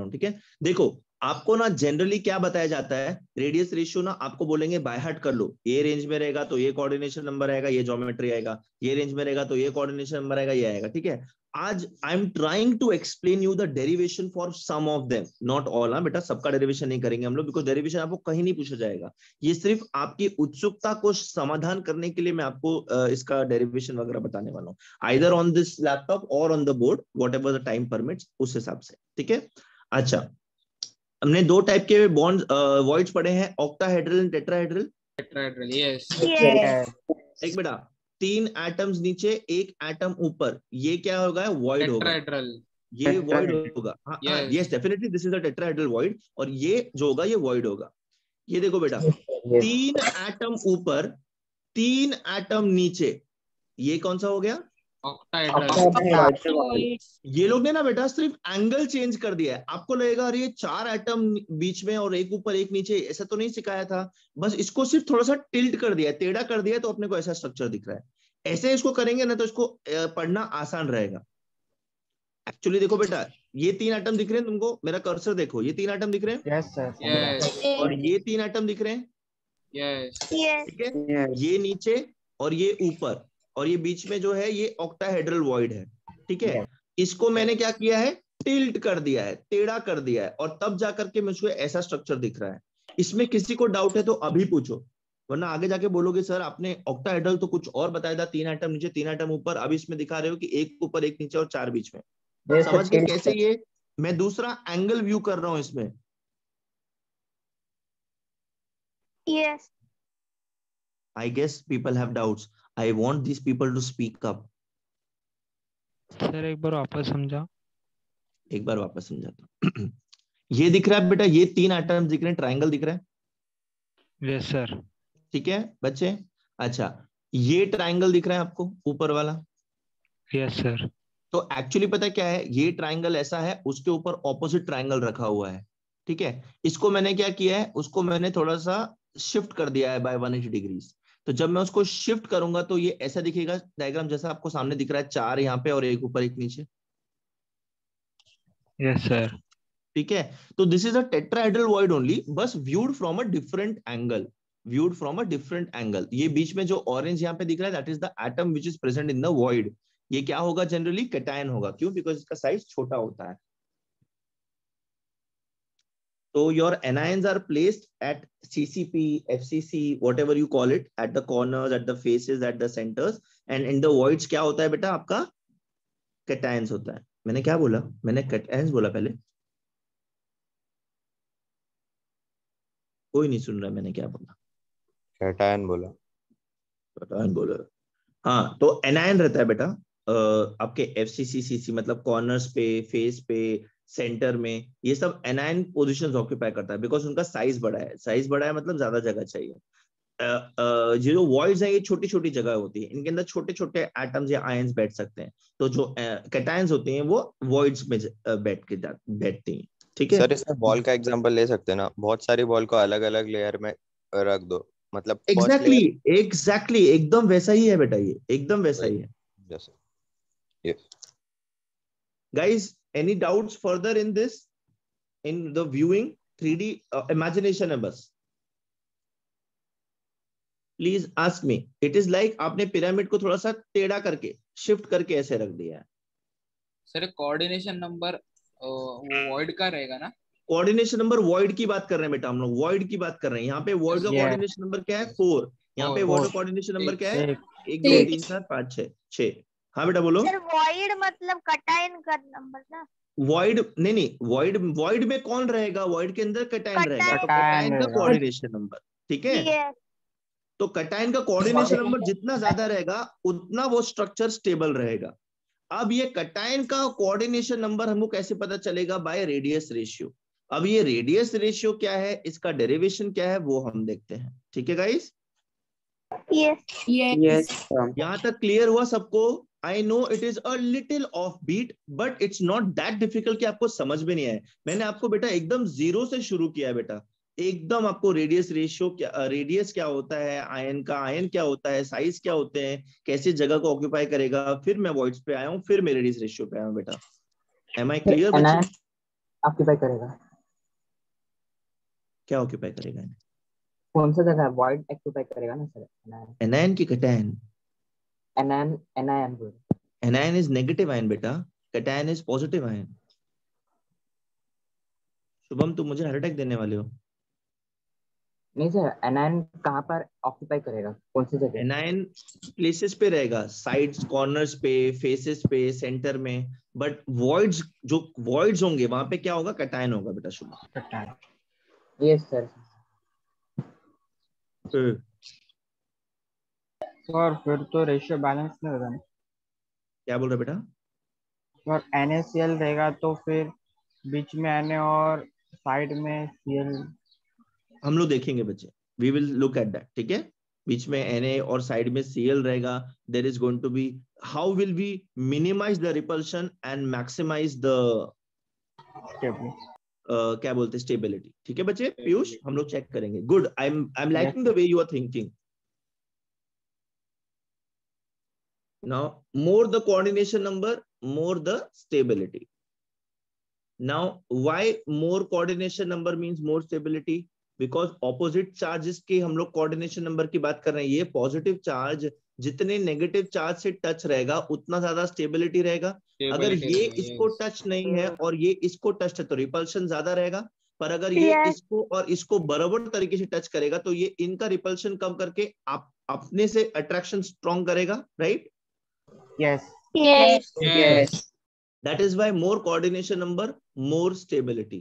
हूँ, ठीक है? देखो, आपको ना जनरली क्या बताया जाता है, रेडियस रेशियो ना आपको बोलेंगे बाय हार्ट कर लो, ये रेंज में रहेगा तो ये कोऑर्डिनेशन नंबर आएगा, ये ज्योमेट्री आएगा, ये रेंज में रहेगा तो ये कोऑर्डिनेशन नंबर आएगा, ये आएगा, ठीक है? आज I am trying to explain you the derivation for some of them, not all. हाँ बेटा, सबका डेरिवेशन नहीं करेंगे हम लोग, बिकॉज डेरिवेशन आपको कहीं नहीं पूछा जाएगा। ये सिर्फ आपकी उत्सुकता को समाधान करने के लिए मैं आपको इसका डेरिवेशन वगैरह बताने वाला हूँ, आइदर ऑन दिस लैपटॉप और on the board, what ever the time permits, उस हिसाब से। ठीक है, अच्छा, हमने दो टाइप के बॉन्ड वॉइड्स पढ़े हैं, octahedral and tetrahedral. Tetrahedral, yes. एक बेटा, 3 एटम्स नीचे, 1 एटम ऊपर, ये क्या होगा? वॉइड होगा। टेट्राहेड्रल, ये वॉइड होगा। हाँ, yes, definitely this is the tetrahedral void, और ये जो होगा ये वॉइड होगा। ये देखो बेटा, 3 एटम ऊपर, 3 एटम नीचे, ये कौन सा हो गया? ऑक्टाहेड्रल। ये लोग ने ना बेटा सिर्फ एंगल चेंज कर दिया है। आपको लगेगा अरे ये 4 एटम बीच में और एक ऊपर एक नीचे, ऐसा तो नहीं सिखाया था। बस इसको सिर्फ थोड़ा सा टिल्ट कर दिया है, टेढ़ा कर दिया है, तो अपने को ऐसा स्ट्रक्चर दिख रहा है। ऐसे इसको करेंगे ना तो इसको पढ़ना आसान रहेगा। एक्चुअली देखो बेटा, ये 3 एटम दिख रहे हैं तुमको, मेरा कर्सर देखो, ये 3 एटम दिख रहे हैं। Yes sir. और ये 3 एटम दिख रहे हैं। यस। ठीक है, ये नीचे और ये ऊपर, और ये बीच में जो है ये ऑक्टाहेड्रल वॉइड है। ठीक है, इसको मैंने क्या किया है? टिल्ट कर दिया है, टेढ़ा कर दिया है, और तब जाकर के मुझे ऐसा स्ट्रक्चर दिख रहा है। इसमें किसी को डाउट है तो अभी पूछो, वरना आगे जाके बोलोगे सर आपने ऑक्टाहेड्रल तो कुछ और बताया था, 3 एटम नीचे 3 एटम ऊपर, अब इसमें दिखा रहे हो कि एक ऊपर एक नीचे और 4 बीच में। समझ गए कैसे? ये मैं दूसरा एंगल व्यू कर रहा हूं इसमें। Yes. I guess people have doubts. I want these people to speak up. Sir एक बार वापस समझा। एक बार वापस समझाता हूं। ये दिख रहा है बेटा, ये 3 एटम्स दिख रहे हैं, ट्रायंगल दिख रहा है। Yes sir. ठीक है बच्चे, अच्छा, ये ट्रायंगल दिख रहा है आपको ऊपर वाला। Yes sir. तो एक्चुअली पता है क्या है, ये ट्रायंगल ऐसा है, उसके ऊपर ऑपोजिट ट्रायंगल रखा हुआ है। ठीक है, इसको मैंने क्या किया है, उसको मैंने थोड़ा सा शिफ्ट कर दिया है बाय 180 डिग्रीज। तो जब मैं उसको शिफ्ट करूंगा तो ये ऐसा दिखेगा डायग्राम जैसा आपको सामने दिख रहा है, 4 यहाँ पे और एक ऊपर एक नीचे। Yes sir. ठीक है, तो this is a tetrahedral void only, बस viewed from a different angle, viewed from a different angle. ये बीच में जो ऑरेंज यहाँ पे दिख रहा है, that is the atom which is present in the void. ये क्या होगा? जनरली कैटायन होगा। क्यों? बिकॉज इसका साइज छोटा होता है। So your anions are placed at CCP, FCC, whatever you call it, at the corners, at the faces, at the centers, and in the voids क्या होता है बेटा? आपका cations होता है। मैंने क्या बोला? मैंने cations बोला पहले? कोई नहीं सुन रहा मैंने क्या बोला? कैटायन बोला। कैटायन बोला। हाँ, तो एनायन रहता है बेटा आपके FCC, CC मतलब कॉर्नर्स पे, फेस पे, सेंटर में, ये सब एनायन पोजीशंस ऑक्यूपाई करता है, बिकॉज उनका साइज बड़ा है। साइज बड़ा है मतलब ज्यादा जगह चाहिए। ये जो वॉइड्स है, ये छोटी छोटी जगह होती है, इनके अंदर छोटे छोटे एटम्स या आयंस बैठ सकते हैं। तो जो कैटायंस होते हैं वो वॉइड्स में बैठती हैं। ठीक है सर, इसमें बॉल का एग्जांपल ले सकते हैं ना, बहुत सारी बॉल को अलग अलग लेयर में रख दो, मतलब एग्जैक्टली एकदम वैसा ही है बेटा, ये एकदम वैसा ही है। Yes. Guys, any doubts further in this, in the viewing? 3D imagination है बस। Please ask me. It is like आपने पिरामिड को थोड़ा सा टेढ़ा करके, शिफ्ट करके ऐसे रख दिया है। सर कोऑर्डिनेशन नंबर वो वॉइड का रहेगा ना? कोऑर्डिनेशन नंबर वॉइड की बात कर रहे हैं बेटा, हम लोग वॉइड की बात कर रहे हैं। यहाँ पे वॉइड का कोऑर्डिनेशन नंबर क्या है? 4। यहाँ पे वॉइड का कोऑर्डिनेशन नंबर क्या है? 1 2 3 4 5 6। हाँ बेटा बोलो। सर वॉइड मतलब कैटायन का नंबर ना? वॉइड नहीं, वॉइड में कौन रहेगा? वॉइड के अंदर कैटायन रहेगा, तो कैटायन का कोऑर्डिनेशन नंबर। ठीक है, तो कैटायन का कोऑर्डिनेशन नंबर जितना ज्यादा रहेगा उतना वो स्ट्रक्चर स्टेबल रहेगा। अब ये कैटायन का कोऑर्डिनेशन नंबर हमको कैसे पता चलेगा? By radius ratio. अब ये रेडियस रेशियो क्या है, इसका डेरिवेशन क्या है, वो हम देखते हैं। ठीक है गाइस? यस। यहाँ तक क्लियर हुआ सबको? I know it is a little offbeat, but it's not that difficult कि आपको समझ में नहीं आए। मैंने आपको बेटा एकदम 0 से शुरू किया है बेटा, एकदम आपको रेडियस रेशियो क्या, रेडियस क्या होता है, आयन का आयन क्या होता है, साइज क्या होते हैं, कैसे जगह को ऑक्यूपाई करेगा, फिर मैं वॉइड्स पे आया हूँ, फिर मैं रेडियस रेशियो पे आया हूँ बेटा। एम आई क्लियर बच्चे? ऑक्यूपाई करेगा क्या? ऑक्यूपाई करेगा कौन सा जगह? वॉइड ऑक्यूपाई करेगा ना सर। एनायन की कैटायन? एनायन बोल। Anion is negative ion बेटा, cation is positive ion. Shubham तुम मुझे हार्ट अटैक देने वाले हो? नहीं सर, एनायन कहाँ पर ऑक्यूपाई करेगा, कौन सी जगह? एनायन प्लेसेस पे रहेगा, साइड्स, कॉर्नर्स पे, फेसेस पे, सेंटर में, बट वॉइड्स, जो वॉइड्स होंगे वहां पे क्या होगा? कैटायन होगा बेटा Shubham. Cation, yes sir. Sir फिर तो रेशियो बैलेंस नहीं होगा ना? क्या बोल रहे बेटा? सर NaCl रहेगा तो फिर बीच में Na और साइड में Cl। हम लोग देखेंगे बच्चे, we will look at that, ठीक है? बीच में Na और साइड में Cl रहेगा, there is going to be, how will we minimize the repulsion and maximize the क्या बोलते हैं, स्टेबिलिटी, ठीक है बच्चे? पीयूष हम लोग चेक करेंगे। Good, I am liking the way you are thinking. Now, more the coordination number, more the stability. Now, why more coordination number means more stability? Because opposite charges के हम लोग coordination number की बात कर रहे हैं। ये positive charge जितने negative charge से touch रहेगा उतना ज्यादा stability रहेगा। अगर ये इसको touch नहीं है और ये इसको touch है तो repulsion ज्यादा रहेगा, पर अगर ये इसको और इसको बराबर तरीके से टच करेगा तो ये इनका रिपल्शन कम करके आप अपने से अट्रैक्शन स्ट्रॉन्ग करेगा, right? Yes. Yes. Yes. That is why more coordination number, more stability.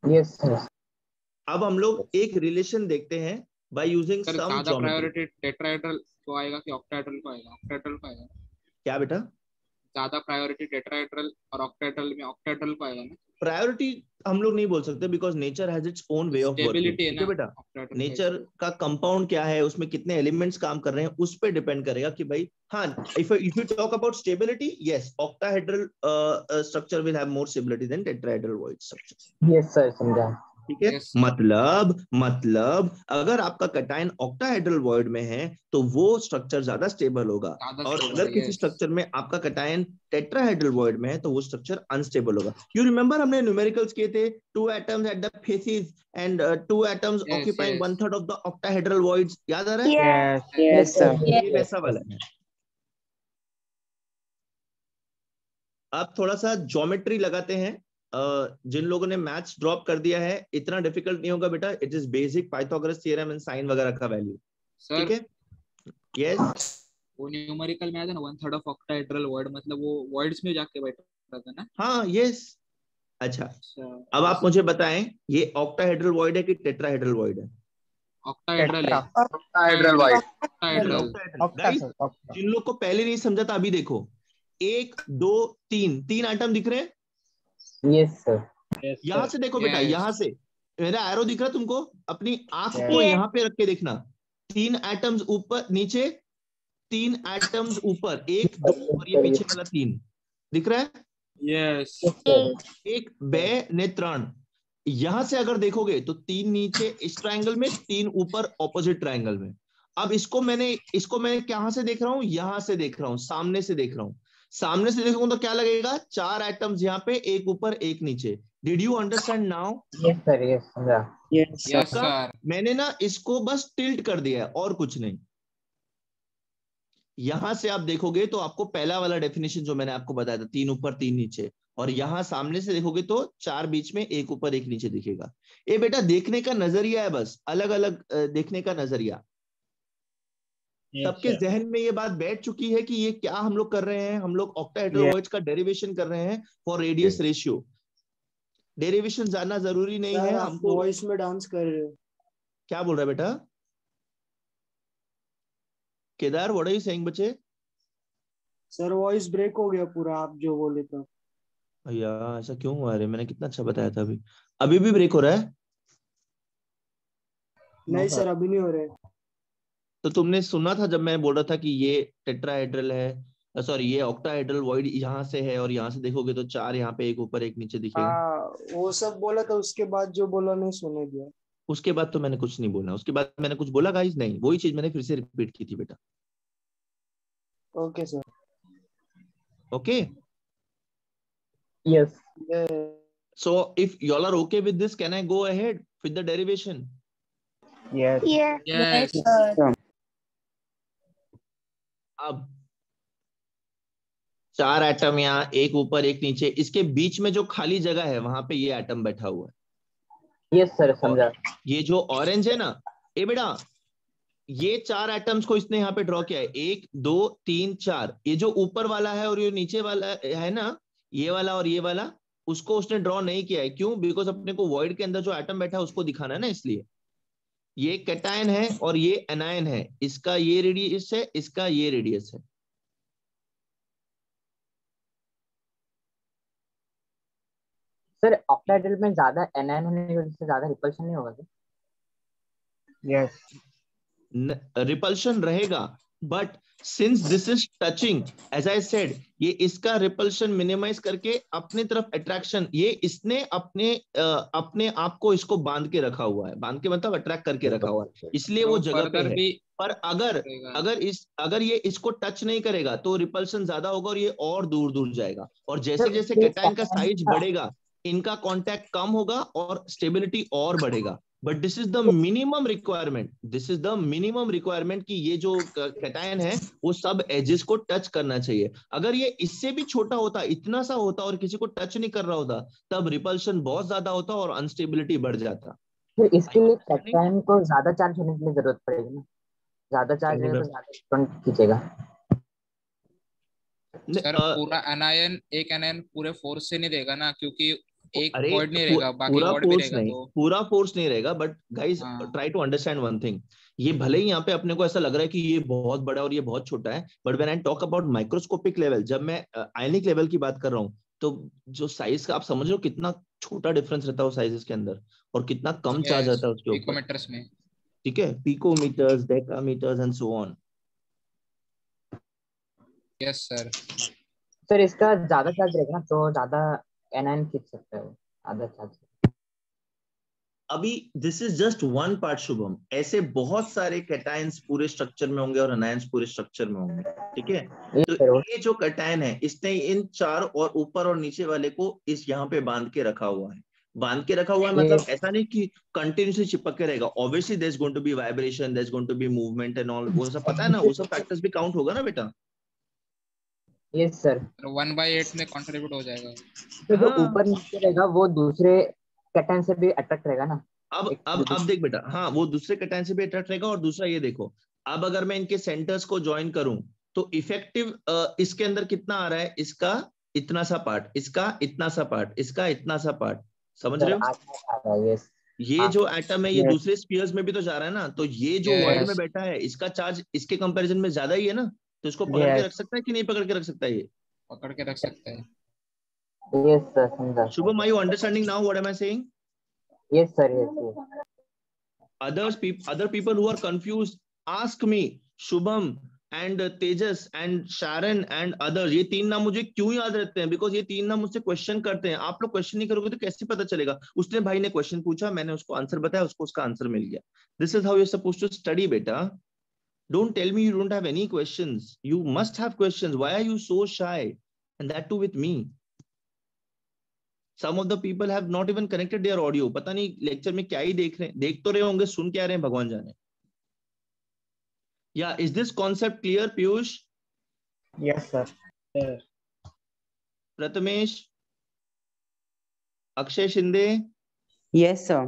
Yes sir. अब हम लोग एक रिलेशन देखते हैं by using some ज्यादा geometry. प्रायोरिटी टेट्राहेड्रल को आएगा कि ऑक्टाहेड्रल को आएगा? ऑक्टाहेड्रल को आएगा। क्या बेटा? ज्यादा प्रायोरिटी टेट्राहेड्रल और ऑक्टाहेड्रल में ऑक्टाहेड्रल को आएगा ना? प्रायोरिटी हम लोग नहीं बोल सकते because nature has its own way of working, ठीक है बेटा? नेचर का कंपाउंड क्या है, उसमें कितने एलिमेंट्स काम कर रहे हैं, उस पे डिपेंड करेगा कि भाई हाँ, if you talk about stability, yes, octahedral structure will have more stability than tetrahedral void structure. Yes sir, समझा। ठीक है, मतलब अगर आपका कैटायन ऑक्टाहेड्रल वॉइड में है तो वो स्ट्रक्चर ज्यादा स्टेबल होगा, और अगर किसी स्ट्रक्चर में आपका कैटायन टेट्राहेड्रल वॉइड में है तो वो स्ट्रक्चर अनस्टेबल होगा। यू रिमेंबर हमने न्यूमेरिकल्स किए थे, 2 atoms at the faces and 2 atoms occupying 1/3 of the octahedral voids, याद आ रहा है? Yes sir. ये वैसा वाला है। अब थोड़ा सा ज्योमेट्री लगाते हैं। जिन लोगों ने मैथ्स ड्रॉप कर दिया है, इतना डिफिकल्ट नहीं होगा बेटा, it is basic Pythagoras theorem and sine वगैरह का वैल्यू, ठीक है? यस, वो न्यूमेरिकल में आता है ना 1/3 ऑफ ऑक्टाहेड्रल वॉइड, मतलब वो वॉइड्स में जाके बैठा था ना? हाँ, यस। अच्छा, अब आप मुझे बताएं, ये ऑक्टाहेड्रल वॉइड है कि टेट्राहेड्रल वॉइड है? ऑक्टाहेड्रल है। Octahedral void. गाइस, जिन लोग को पहले नहीं समझा था, अभी देखो, 1 2 3 आइटम दिख रहे हैं? Yes sir. यहां से देखो बेटा, यहां से मेरा एरो दिख रहा है तुमको? अपनी आंख को यहाँ पे रख के देखना, 3 एटम्स ऊपर नीचे, 3 एटम्स ऊपर, 1 2 और ये पीछे वाला 3 दिख रहा है? यस। 1 2 ने 3, यहां से अगर देखोगे तो 3 नीचे इस ट्रायंगल में, 3 ऊपर ऑपोजिट ट्रायंगल में। अब इसको मैं कहां से देख रहा हूं? यहां से देख रहा हूं, सामने से देख रहा हूं। सामने से देखूंगा तो क्या लगेगा? 4 एटम्स यहाँ पे, 1 ऊपर 1 नीचे। Did you understand now? Yes sir, yes समझा। Yes sir. मैंने ना इसको बस टिल्ट कर दिया है और कुछ नहीं। यहां से आप देखोगे तो आपको पहला वाला डेफिनेशन जो मैंने आपको बताया था, 3 ऊपर 3 नीचे, और यहां सामने से देखोगे तो 4 बीच में, 1 ऊपर 1 नीचे दिखेगा। ये बेटा देखने का नजरिया है, बस अलग अलग देखने का नजरिया। सबके जहन में ये बात बैठ चुकी है कि ये क्या हम लोग कर रहे हैं? हम लोग ऑक्टाहेड्रल वॉइड्स का डेरिवेशन कर रहे हैं फॉर रेडियस रेशियो। डेरिवेशन जानना जरूरी नहीं है हमको। वॉइस में डांस कर रहे हो? क्या बोल रहा है बेटा Kedar? What are you saying बच्चे? सर वॉइस ब्रेक हो गया पूरा, आप जो बोले तो। भैया ऐसा क्यों हुआ? अरे मैंने कितना अच्छा बताया था। अभी भी ब्रेक हो रहा है? नहीं सर, अभी नहीं हो रहे। तो तुमने सुना था जब मैं बोल रहा था कि ये टेट्राहेड्रल है, सॉरी ये ऑक्टाहेड्रल वॉइड यहाँ से है, और यहाँ से देखोगे तो 4 यहाँ पे, 1 ऊपर 1 नीचे दिखेगा। वो सब बोला था, उसके बाद जो बोला नहीं सुने दिया। उसके बाद तो मैंने कुछ नहीं बोला। उसके बाद मैंने कुछ बोला गाइस? नहीं, वही चीज मैंने फिर से रिपीट की थी बेटा। Okay sir. Okay, yes. so if y'all are okay with this, can I go ahead with the derivation? Yes. Yes. अब 4 एटम यहाँ, एक ऊपर एक नीचे, इसके बीच में जो खाली जगह है वहां पे ये एटम बैठा हुआ है। यस सर, समझा। ये जो ऑरेंज है ना, ए बेटा, ये 4 एटम्स को इसने यहाँ पे ड्रॉ किया है, 1 2 3 4। ये जो ऊपर वाला है और ये नीचे वाला है ना, ये वाला और ये वाला, उसको उसने ड्रॉ नहीं किया है। क्यों? बिकॉज अपने को वॉइड के अंदर जो एटम बैठा है उसको दिखाना है ना, इसलिए। ये कैटायन है और ये एनायन है, इसका ये रेडियस है, इसका ये रेडियस है। सर ऑक्टाहेड्रल में ज्यादा एनायन होने की वजह से ज्यादा रिपल्शन नहीं होगा सर? यस, रिपल्शन रहेगा, but since this is touching, as I said, ये इसका रिपल्शन मिनिमाइज करके अपने तरफ अट्रैक्शन, ये इसने अपने आप को इसको बांध के रखा हुआ है। बांध के मतलब अट्रैक्ट करके रखा हुआ है, इसलिए वो जगह पे है। पर अगर ये इसको टच नहीं करेगा तो रिपल्शन ज्यादा होगा और ये और दूर दूर जाएगा। और जैसे जैसे कैटायन का साइज बढ़ेगा, इनका कांटेक्ट कम होगा और स्टेबिलिटी और बढ़ेगा। But this is the minimum requirement, this is the minimum requirement कि ये जो कैटायन है वो सब एजेस को टच करना चाहिए। अगर ये इससे भी छोटा होता, इतना सा होता और किसी को टच नहीं कर रहा होता, तब रिपल्शन बहुत ज्यादा होता और अनस्टेबिलिटी बढ़ जाता। फिर इसके लिए कैटायन को ज्यादा चार्ज होने की जरूरत पड़ेगी ना, ज्यादा चार्ज रहेगा तो ज्यादा इलेक्ट्रॉन खींचेगा। सर पूरा एनायन, एक एनायन पूरे फोर्स से नहीं देगा ना, क्योंकि एक वॉइड नहीं रहेगा, बाकी वॉइड भी रहेगा। तो पूरा फोर्स नहीं रहेगा, but guys try to understand one thing. ये भले ही यहाँ पे अपने को ऐसा लग रहा है कि ये बहुत बड़ा और ये बहुत छोटा है, but when I talk about microscopic level, जब मैं आयनिक लेवल की बात कर रहा हूँ, तो जो साइज का आप समझ रहे हो कितना छोटा डिफरेंस रहता है वो साइजेस के अंदर, और कितना कम चार्ज रहता है उसके ऊपर। पिकोमीटर्स में, ठीक है, picometres, decametres and so on. Yes sir. Sir इसका ज्यादा चार्ज रहेगा ना, तो ज्यादा एनायन खींच सकता है वो, ज्यादा चार्ज। अभी this is just one part Shubham, ऐसे बहुत सारे कैटायंस पूरे स्ट्रक्चर में होंगे और एनायंस पूरे स्ट्रक्चर में होंगे। ठीक है, तो ये जो कैटायन है इसने इन 4 और ऊपर और नीचे वाले को इस यहाँ पे बांध के रखा हुआ है। बांध के रखा हुआ है मतलब ऐसा नहीं कि कंटिन्यूसली चिपक के रहेगा। Obviously there is going to be vibration, there is going to be movement and all, वो सब पता है ना, वो सब फैक्टर्स भी काउंट होगा ना बेटा। यस सर, 1/8 में कंट्रीब्यूट हो जाएगा। तो जो ऊपर नीचे रहेगा वो दूसरे कैटायन से भी अट्रैक्ट रहेगा ना। अब देख बेटा, हाँ वो दूसरे कैटायन से भी अट्रैक्ट रहेगा। और दूसरा ये देखो, अब अगर मैं इनके सेंटर्स को ज्वाइन करूं तो इफेक्टिव इसके अंदर कितना आ रहा है, इसका इतना सा पार्ट, इसका इतना सा पार्ट, इसका इतना सा पार्ट, समझ रहे हो? ये जो एटम है ये दूसरे स्फीयर्स में भी तो जा रहा है ना, तो ये जो वॉइड में बैठा है इसका चार्ज इसके कंपैरिजन में ज्यादा ही है ना, तो इसको पकड़ के रख सकता है कि नहीं पकड़ के रख सकता है? ये पकड़ के रख सकता है। यस सर, समझा। Shubham, are you understanding now what am I saying? Yes sir, yes. Other people who are confused, ask me. Shubham and Tejas and Sharan and others, ये 3 नाम मुझे क्यों याद रहते हैं? बिकॉज ये 3 नाम मुझसे क्वेश्चन करते हैं। आप लोग क्वेश्चन नहीं करोगे तो कैसे पता चलेगा? उसने भाई ने क्वेश्चन पूछा, मैंने उसको आंसर बताया, उसको उसका आंसर मिल गया। This is how you are supposed to study बेटा। Don't tell me you don't have any questions. You must have questions. Why are you so shy? And that too with me. Some of the people have not even connected their audio. पता नहीं lecture में क्या ही देख रहे हैं, देख तो रहे होंगे, सुन क्या रहे हैं भगवान जाने। Yeah, is this concept clear, Piyush? Yes, sir. Prathamesh, Akshay Shinde. Yes, sir.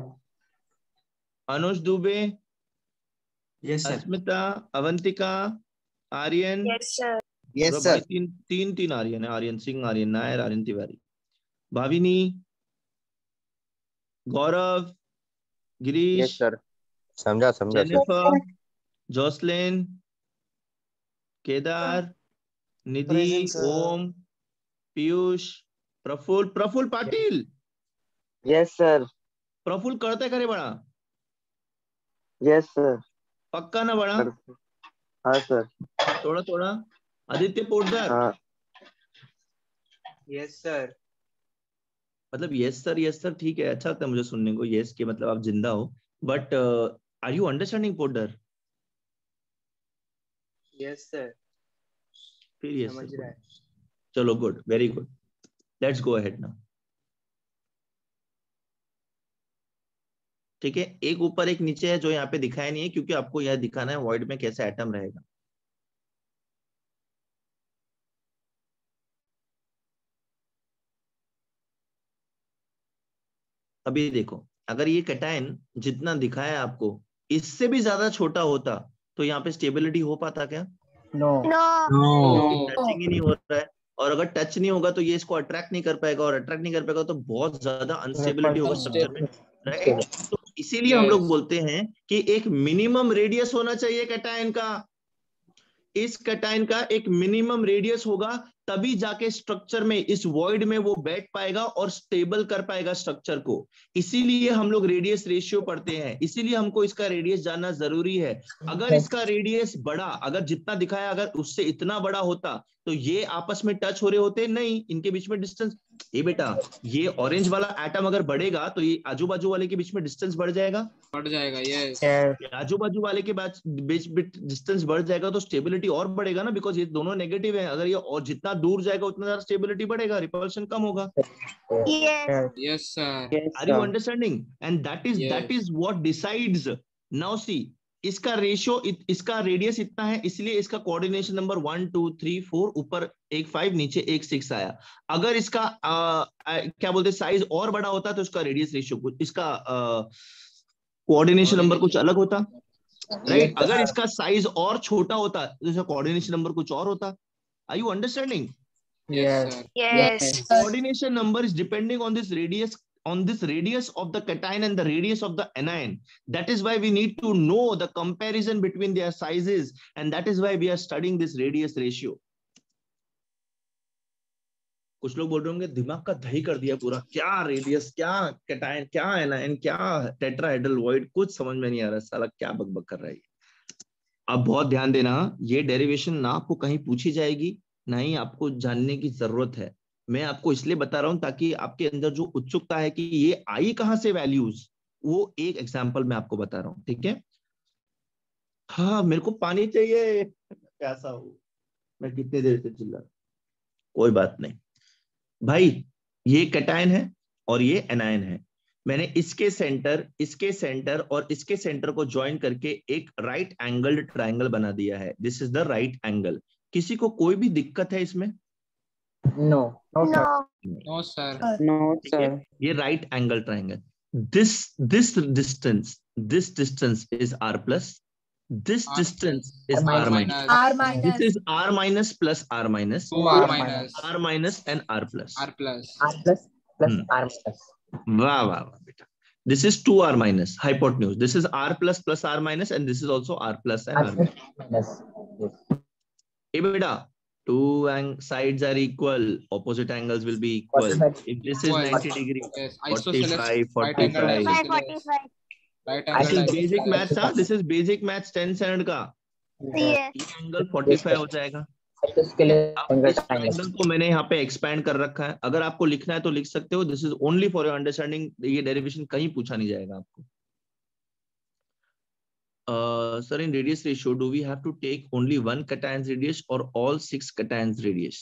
Anush Dubey. Yes, sir. Asmita, Avantika, Aryan. Yes, sir. Yes, sir. तीन आर्यन है, आर्यन सिंह, आर्यन नायर, आर्यन तिवारी, भाविनी, गौरव, गिरीश। यस सर, समझा। Jennifer, Jocelyn, Kedar, Nidhi, Om, Piyush, Praful Patil. Yes sir. Praful करता करे बड़ा? Yes sir. पक्का ना बड़ा? हाँ सर। थोड़ा। आदित्य पोटदार। Yes sir. मतलब यस सर ठीक है, अच्छा लगता है मुझे सुनने को यस के मतलब आप जिंदा हो। But are you understanding Potdar? Yes sir. फिर यस समझ रहा है। चलो good, very good, let's go ahead now. ठीक है, एक ऊपर एक नीचे है जो यहाँ पे दिखाया नहीं है, क्योंकि आपको यह दिखाना है वॉइड में कैसे एटम रहेगा। अभी देखो, अगर ये कैटायन जितना दिखाया आपको इससे भी ज्यादा छोटा होता तो यहाँ पे स्टेबिलिटी हो पाता क्या? नो टचिंग ही नहीं हो रहा है, और अगर टच नहीं होगा तो ये इसको अट्रैक्ट नहीं कर पाएगा, और अट्रैक्ट नहीं कर पाएगा तो बहुत ज्यादा अनस्टेबिलिटी होगा स्ट्रक्चर में, राइट? तो इसीलिए हम लोग बोलते हैं कि एक मिनिमम रेडियस होना चाहिए कैटायन का। इस कैटायन का एक मिनिमम रेडियस होगा, तभी जाके स्ट्रक्चर में इस वॉइड में वो बैठ पाएगा और स्टेबल कर पाएगा स्ट्रक्चर को। इसीलिए हम लोग रेडियस रेशियो पढ़ते हैं, इसीलिए हमको इसका रेडियस जानना जरूरी है। अगर इसका रेडियस बड़ा, अगर जितना दिखाया अगर उससे इतना बड़ा होता तो ये आपस में टच हो रहे होते नहीं, इनके बीच में डिस्टेंस, ये बेटा ये ऑरेंज वाला एटम अगर बढ़ेगा तो ये आजू बाजू वाले के बीच में डिस्टेंस बढ़ जाएगा, यस। आजू बाजू वाले के बीच डिस्टेंस बढ़ जाएगा तो स्टेबिलिटी और बढ़ेगा ना, बिकॉज ये दोनों नेगेटिव है। अगर ये और जितना दूर जाएगा उतना ज्यादा स्टेबिलिटी बढ़ेगा, रिपल्शन कम होगा। Yes sir. Are you understanding? And that is what decides. Now see, इसका रेशियो, इसका रेडियस इतना है, इसलिए इसका कोऑर्डिनेशन नंबर 1 2 3 4, ऊपर एक 5 नीचे एक 6 आया। अगर इसका क्या बोलते साइज और बड़ा होता तो इसका रेडियस रेशियो कुछ, इसका कोऑर्डिनेशन नंबर कुछ अलग होता, राइट? अगर इसका साइज और छोटा होता तो इसका कोऑर्डिनेशन नंबर कुछ और होता। Are you understanding? Yes. Coordination number is depending on this radius of the cation and the radius of the anion. That is why we need to know the comparison between their sizes, and that is why we are studying this radius ratio. कुछ लोग बोल रहे होंगे दिमाग का दही कर दिया पूरा, क्या रेडियस, क्या कैटायन, क्या एनायन, क्या टेट्राहेड्रल वॉइड, कुछ समझ में नहीं आ रहा, साला क्या बकबक कर रहा है। अब बहुत ध्यान देना, ये डेरिवेशन ना आपको कहीं पूछी जाएगी, ना ही आपको जानने की जरूरत है। मैं आपको इसलिए बता रहा हूं ताकि आपके अंदर जो उत्सुकता है कि ये आई कहां से वैल्यूज, वो एक एग्जांपल मैं आपको बता रहा हूं, ठीक है? हाँ मेरे को पानी चाहिए, कैसा हो, मैं कितने देर से चिल्ला, कोई बात नहीं भाई। ये कैटायन है और ये एनायन है। मैंने इसके सेंटर और इसके सेंटर को ज्वाइन करके एक राइट एंगल्ड ट्रायंगल बना दिया है। This is the right angle. किसी को कोई भी दिक्कत है इसमें? No sir. ये right angle triangle, this distance is r plus, this distance is r minus. This is r minus plus r minus, r minus and r plus. वाह वाह बेटा, this is 2r minus hypotenuse. This is r plus plus r minus, and this is also r plus and r minus. Hey beta, two sides are equal, opposite angles will be equal. If this is 90 degree, 45, 45. This is basic maths, huh? This is basic maths 10 standard का। ये angle 45 हो जाएगा। Angle को मैंने यहाँ पे expand कर रखा है, अगर आपको लिखना है तो लिख सकते हो। This is only for your understanding, ये डेरिवेशन कहीं पूछा नहीं जाएगा आपको। Sir, in radius ratio, do we have to take only one cation's radius or all 6 cation's radius?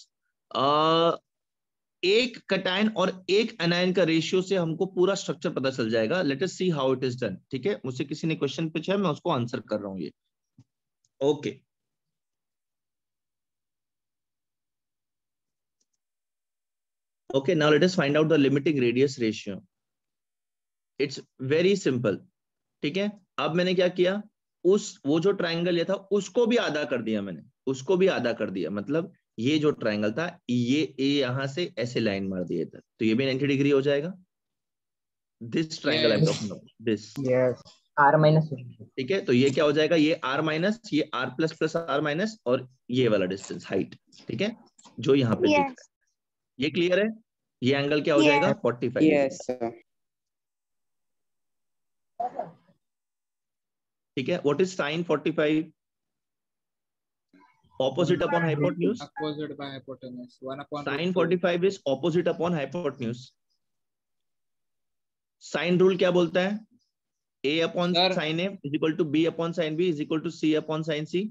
एक कैटायन और एक एनायन का रेशियो से हमको पूरा स्ट्रक्चर पता चल जाएगा। Let us see how it is done. ठीक है, मुझसे किसी ने क्वेश्चन पूछा है, मैं उसको आंसर कर रहा हूँ ये। Okay Okay, now let us find out the limiting radius ratio. It's very simple. ठीक है, अब मैंने क्या किया, वो जो ट्रायंगल ये था उसको भी आधा कर दिया मैंने, उसको भी आधा कर दिया। मतलब ये जो ट्रायंगल था ये यहां से ऐसे लाइन मार दिए था, तो ये भी 90 डिग्री हो जाएगा। This triangle I am talking about, this r minus. ठीक है, तो ये क्या हो जाएगा, ये r माइनस, ये r plus plus r minus, और ये वाला डिस्टेंस हाइट, ठीक है, जो यहाँ पे दिख रहा है। ये क्लियर है? ये एंगल क्या हो जाएगा, 45। Yes sir. ठीक है, what is sin 45? Opposite upon hypotenuse. Opposite by hypotenuse. 1 upon Sin 45 is opposite upon hypotenuse. Sin rule क्या बोलता है? A upon sin A is equal to B upon sin B is equal to C upon sin C.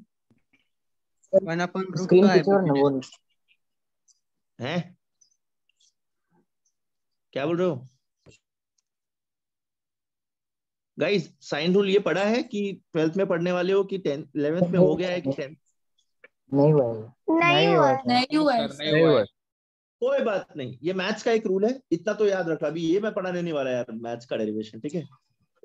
1 upon root 2 है? क्या बोल रहे हो guys? Sine rule ये पढ़ा है कि 12th में पढ़ने वाले हो कि 10th 11th में हो गया है कि 10th? नहीं हुआ है। नहीं हुआ। कोई बात नहीं, ये मैथ्स का एक रूल है, इतना तो याद रखा। अभी ये मैं पढ़ाने नहीं वाला यार मैथ्स का डेरिवेशन, ठीक है।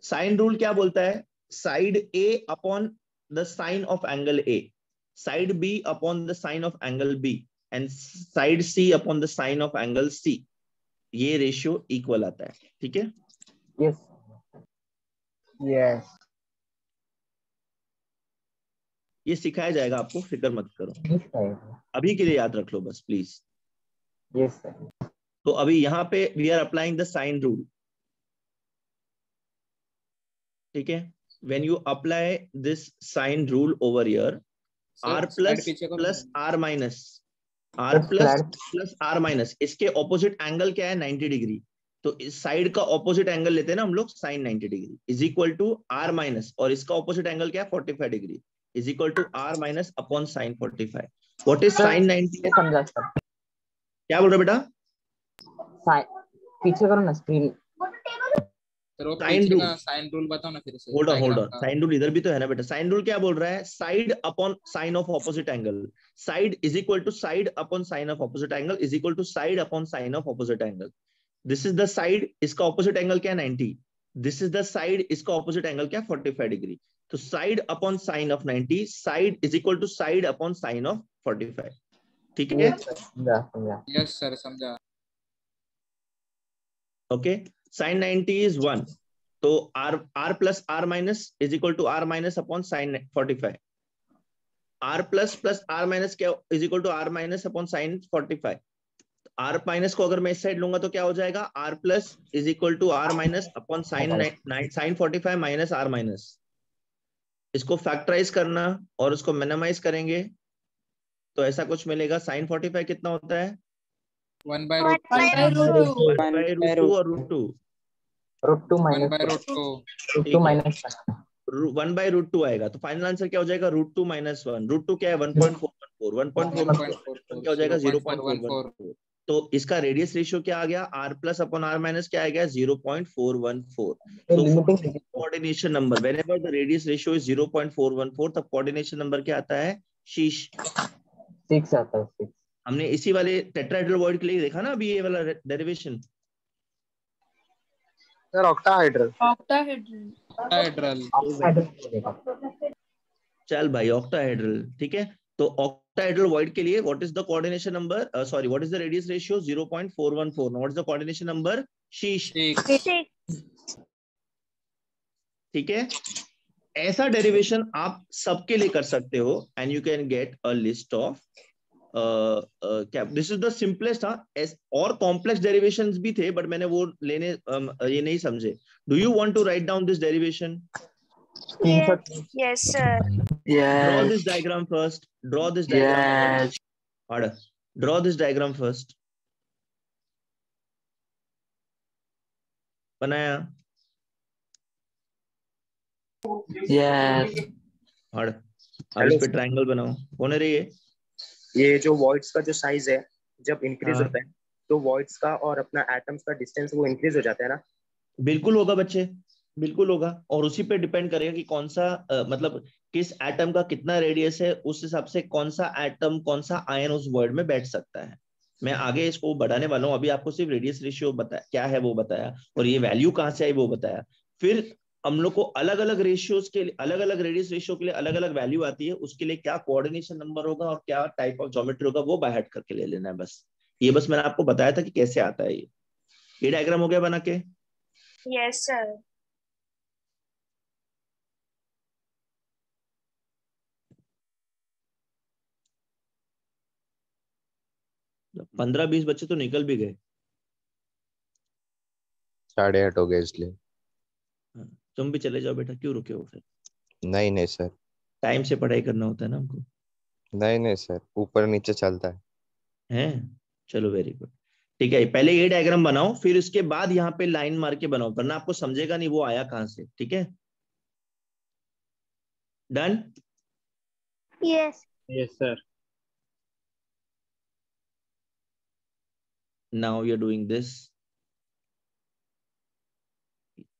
साइन रूल क्या बोलता है? Side A upon the sine of angle A, side B upon the sine of angle B, and side C upon the sine of angle C, ये रेशियो इक्वल आता है, ठीक है। यस यस ये सिखाया जाएगा आपको, फिक्र मत करो, अभी के लिए याद रख लो बस प्लीज। Yes sir. तो अभी यहाँ पे we are applying the sine rule, ठीक है। When you apply this sine rule over here, r plus plus r minus, r plus plus r minus, इसके ऑपोजिट एंगल क्या है? 90 डिग्री। तो इस साइड का ऑपोजिट एंगल लेते हैं ना हम लोग, sine 90 degree is equal to r minus, और इसका ऑपोजिट एंगल क्या है? 45 degree is equal to r minus upon sine 45। What is sine 90? समझा सर। क्या बोल रहे बेटा? पीछे करो ना screen. Sine rule, sine rule बताओ ना फिर से। होल्ड ऑन, साइन रूल इधर भी तो है ना बेटा। साइन रूल क्या बोल रहा है? Side upon sine of opposite angle, side is equal to side upon sine of opposite angle is equal to side upon sine of opposite angle. This is the side, इसका opposite angle क्या है? 90। This is the side, इसका opposite angle क्या है? 45 degree. तो side upon sine of 90, side is equal to side upon sine of 45, ठीक है। Yes sir, समझा। ओके, साइन 90 इज 1, तो r plus r minus is equal to r minus upon sine 45। r plus plus r minus क्या is equal to r minus upon sine 45। r minus को अगर मैं इस side लूंगा तो क्या हो जाएगा? r plus is equal to r minus upon sine 45 minus r minus. इसको फैक्टराइज करना और उसको मिनिमाइज करेंगे तो ऐसा कुछ मिलेगा। साइन 45 कितना होता है? 1/√2 और √2, √2 माइनस 1/√2 आएगा। तो फाइनल आंसर क्या हो जाएगा? √2 माइनस 1। √2 क्या है? 1.414, 1.414 क्या हो जाएगा? 0.414। तो इसका रेडियस रेशियो क्या आ गया? r plus upon r minus क्या आ गया? 0.414। So coordination number, whenever the radius ratio is 0.414, तब कोऑर्डिनेशन नंबर क्या आता है? शीश 6 आता है। हमने इसी वाले टेट्राहेड्रल वॉइड के लिए देखा ना अभी ये वाला डेरिवेशन। Sir octahedral. चल भाई, ऑक्टाहेड्रल, ठीक है। तो ऑक्टाहेड्रल वॉइड के लिए what is the coordination number? Sorry, what is the radius ratio? 0.414। What is the coordination number? शीश, ठीक है। ऐसा डेरिवेशन आप सबके लिए कर सकते हो, and you can get a list of क्या, दिस इज द सिंपलेस्ट। और कॉम्प्लेक्स डेरिवेशंस भी थे बट मैंने वो लेने ये नहीं समझे। Do you want to write down this derivation? Yes sir. Draw this diagram first. Draw this diagram. Harder. Draw this diagram first. बनाया? Harder. अब इस पे ट्रायंगल बनाओ। कौन है रे ये जो वॉइड्स का जो साइज है जब इंक्रीज होता है तो वॉइड्स का और अपना एटम्स का डिस्टेंस वो इंक्रीज हो जाता है ना? बिल्कुल होगा बच्चे, बिल्कुल होगा। और उसी पे डिपेंड करेगा कि कौन सा मतलब किस एटम का कितना रेडियस है, उस हिसाब से कौन सा एटम कौन सा आयन उस वॉइड में बैठ सकता है। मैं आगे इसको बढ़ाने वाला हूँ, अभी आपको सिर्फ रेडियस रेशियो बताया क्या है वो बताया, और ये वैल्यू कहाँ से आई वो बताया। फिर हम लोग को अलग अलग रेशियोज के लिए, अलग अलग रेडियस रेशियो के लिए अलग अलग वैल्यू आती है, उसके लिए क्या कोऑर्डिनेशन नंबर होगा और क्या टाइप ऑफ ज्योमेट्री होगा वो बाय हार्ट करके ले लेना है बस। ये बस मैंने आपको बताया था कि कैसे आता है ये डायग्राम हो गया बना के? Yes sir. तो 15-20 बच्चे तो निकल भी गए। 8:30 हो गए इसलिए। तुम भी चले जाओ बेटा, क्यों रुके हो फिर? नहीं सर, टाइम से पढ़ाई करना होता है ना हमको। नहीं सर, ऊपर नीचे चलता है। हैं? चलो वेरी गुड, ठीक है। पहले ये डायग्राम बनाओ, फिर उसके बाद यहाँ पे लाइन मार के बनाओ, वरना आपको समझेगा नहीं वो आया कहाँ से, ठीक है। Done? Yes. Yes sir. Now you're doing this.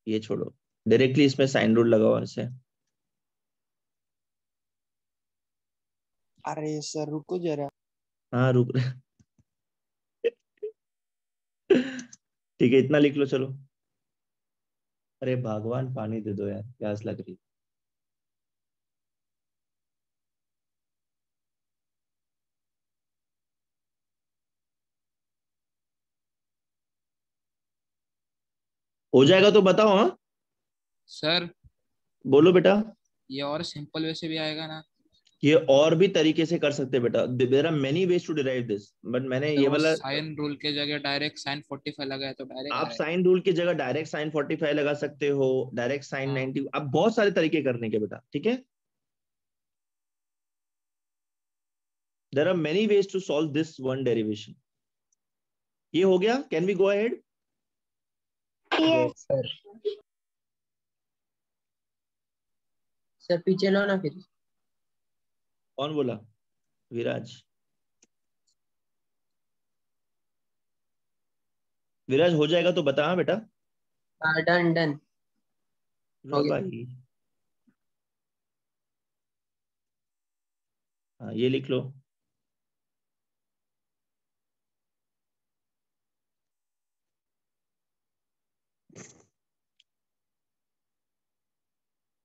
ये छोड़ो, डायरेक्टली इसमें साइन रूल लगाओ ऐसे। अरे सर रुको जरा। हाँ रुक ठीक है, इतना लिख लो चलो। अरे भगवान पानी दे दो यार, प्यास लग रही। हो जाएगा तो बताओ। हाँ सर बोलो बेटा। ये और सिंपल वे से भी आएगा ना? ये और भी तरीके से कर सकते हैं बेटा, there are many ways to derive this, but मैंने तो ये वो वाला। साइन रूल के जगह डायरेक्ट साइन 45 लगा है तो डायरेक्ट आप आएगा। साइन रूल की जगह डायरेक्ट साइन 45 लगा सकते हो, डायरेक्ट साइन 90, आप बहुत सारे तरीके करने के बेटा, ठीक है। There are many ways to solve this one derivation. ये हो गया, can we go ahead? Yes sir पीछे लो ना फिर। कौन बोला? विराज। विराज हो जाएगा तो बता। हाँ बेटा। डन डन लो भाई। हाँ ये लिख लो।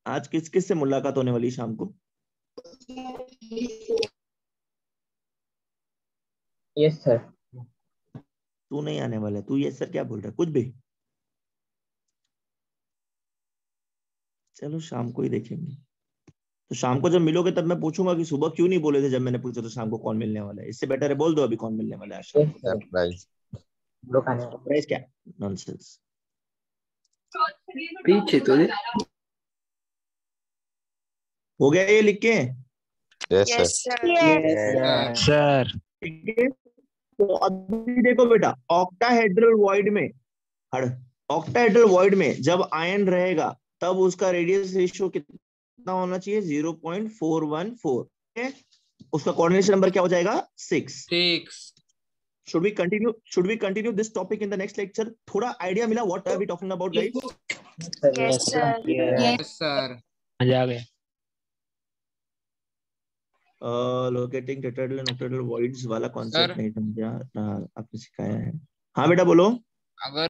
आज किस किस से मुलाकात होने वाली शाम को? Yes sir. तू नहीं आने वाला है? तू यस सर क्या बोल रहा है? कुछ भी। चलो शाम को ही देखेंगे। तो शाम को जब मिलोगे तब मैं पूछूंगा कि सुबह क्यों नहीं बोले थे जब मैंने पूछा तो शाम को कौन मिलने वाला है। इससे बेटर है बोल दो अभी कौन मिलने वाला है आज शाम को। सरप्राइज। सरप्राइज क्या? नॉनसेंस। पीछे तो दे। हो गया ये लिख के? Yes sir. सर ठीक है। तो अभी देखो बेटा, ऑक्टाहेड्रल वॉइड में ऑक्टाहेड्रल वॉइड में जब आयन रहेगा तब उसका रेडियस रेशियो कितना होना चाहिए? 0.414। ठीक है। उसका कोऑर्डिनेशन नंबर क्या हो जाएगा? 6। Should we continue this topic in the next lecture? थोड़ा आइडिया मिला what are we talking about guys? Yes sir yes sir. मजा आ गया। Locating tetrahedral and octahedral voids वाला सर कॉन्सेप्ट नहीं समझा, आपने सिखाया है। हाँ बेटा बोलो। अगर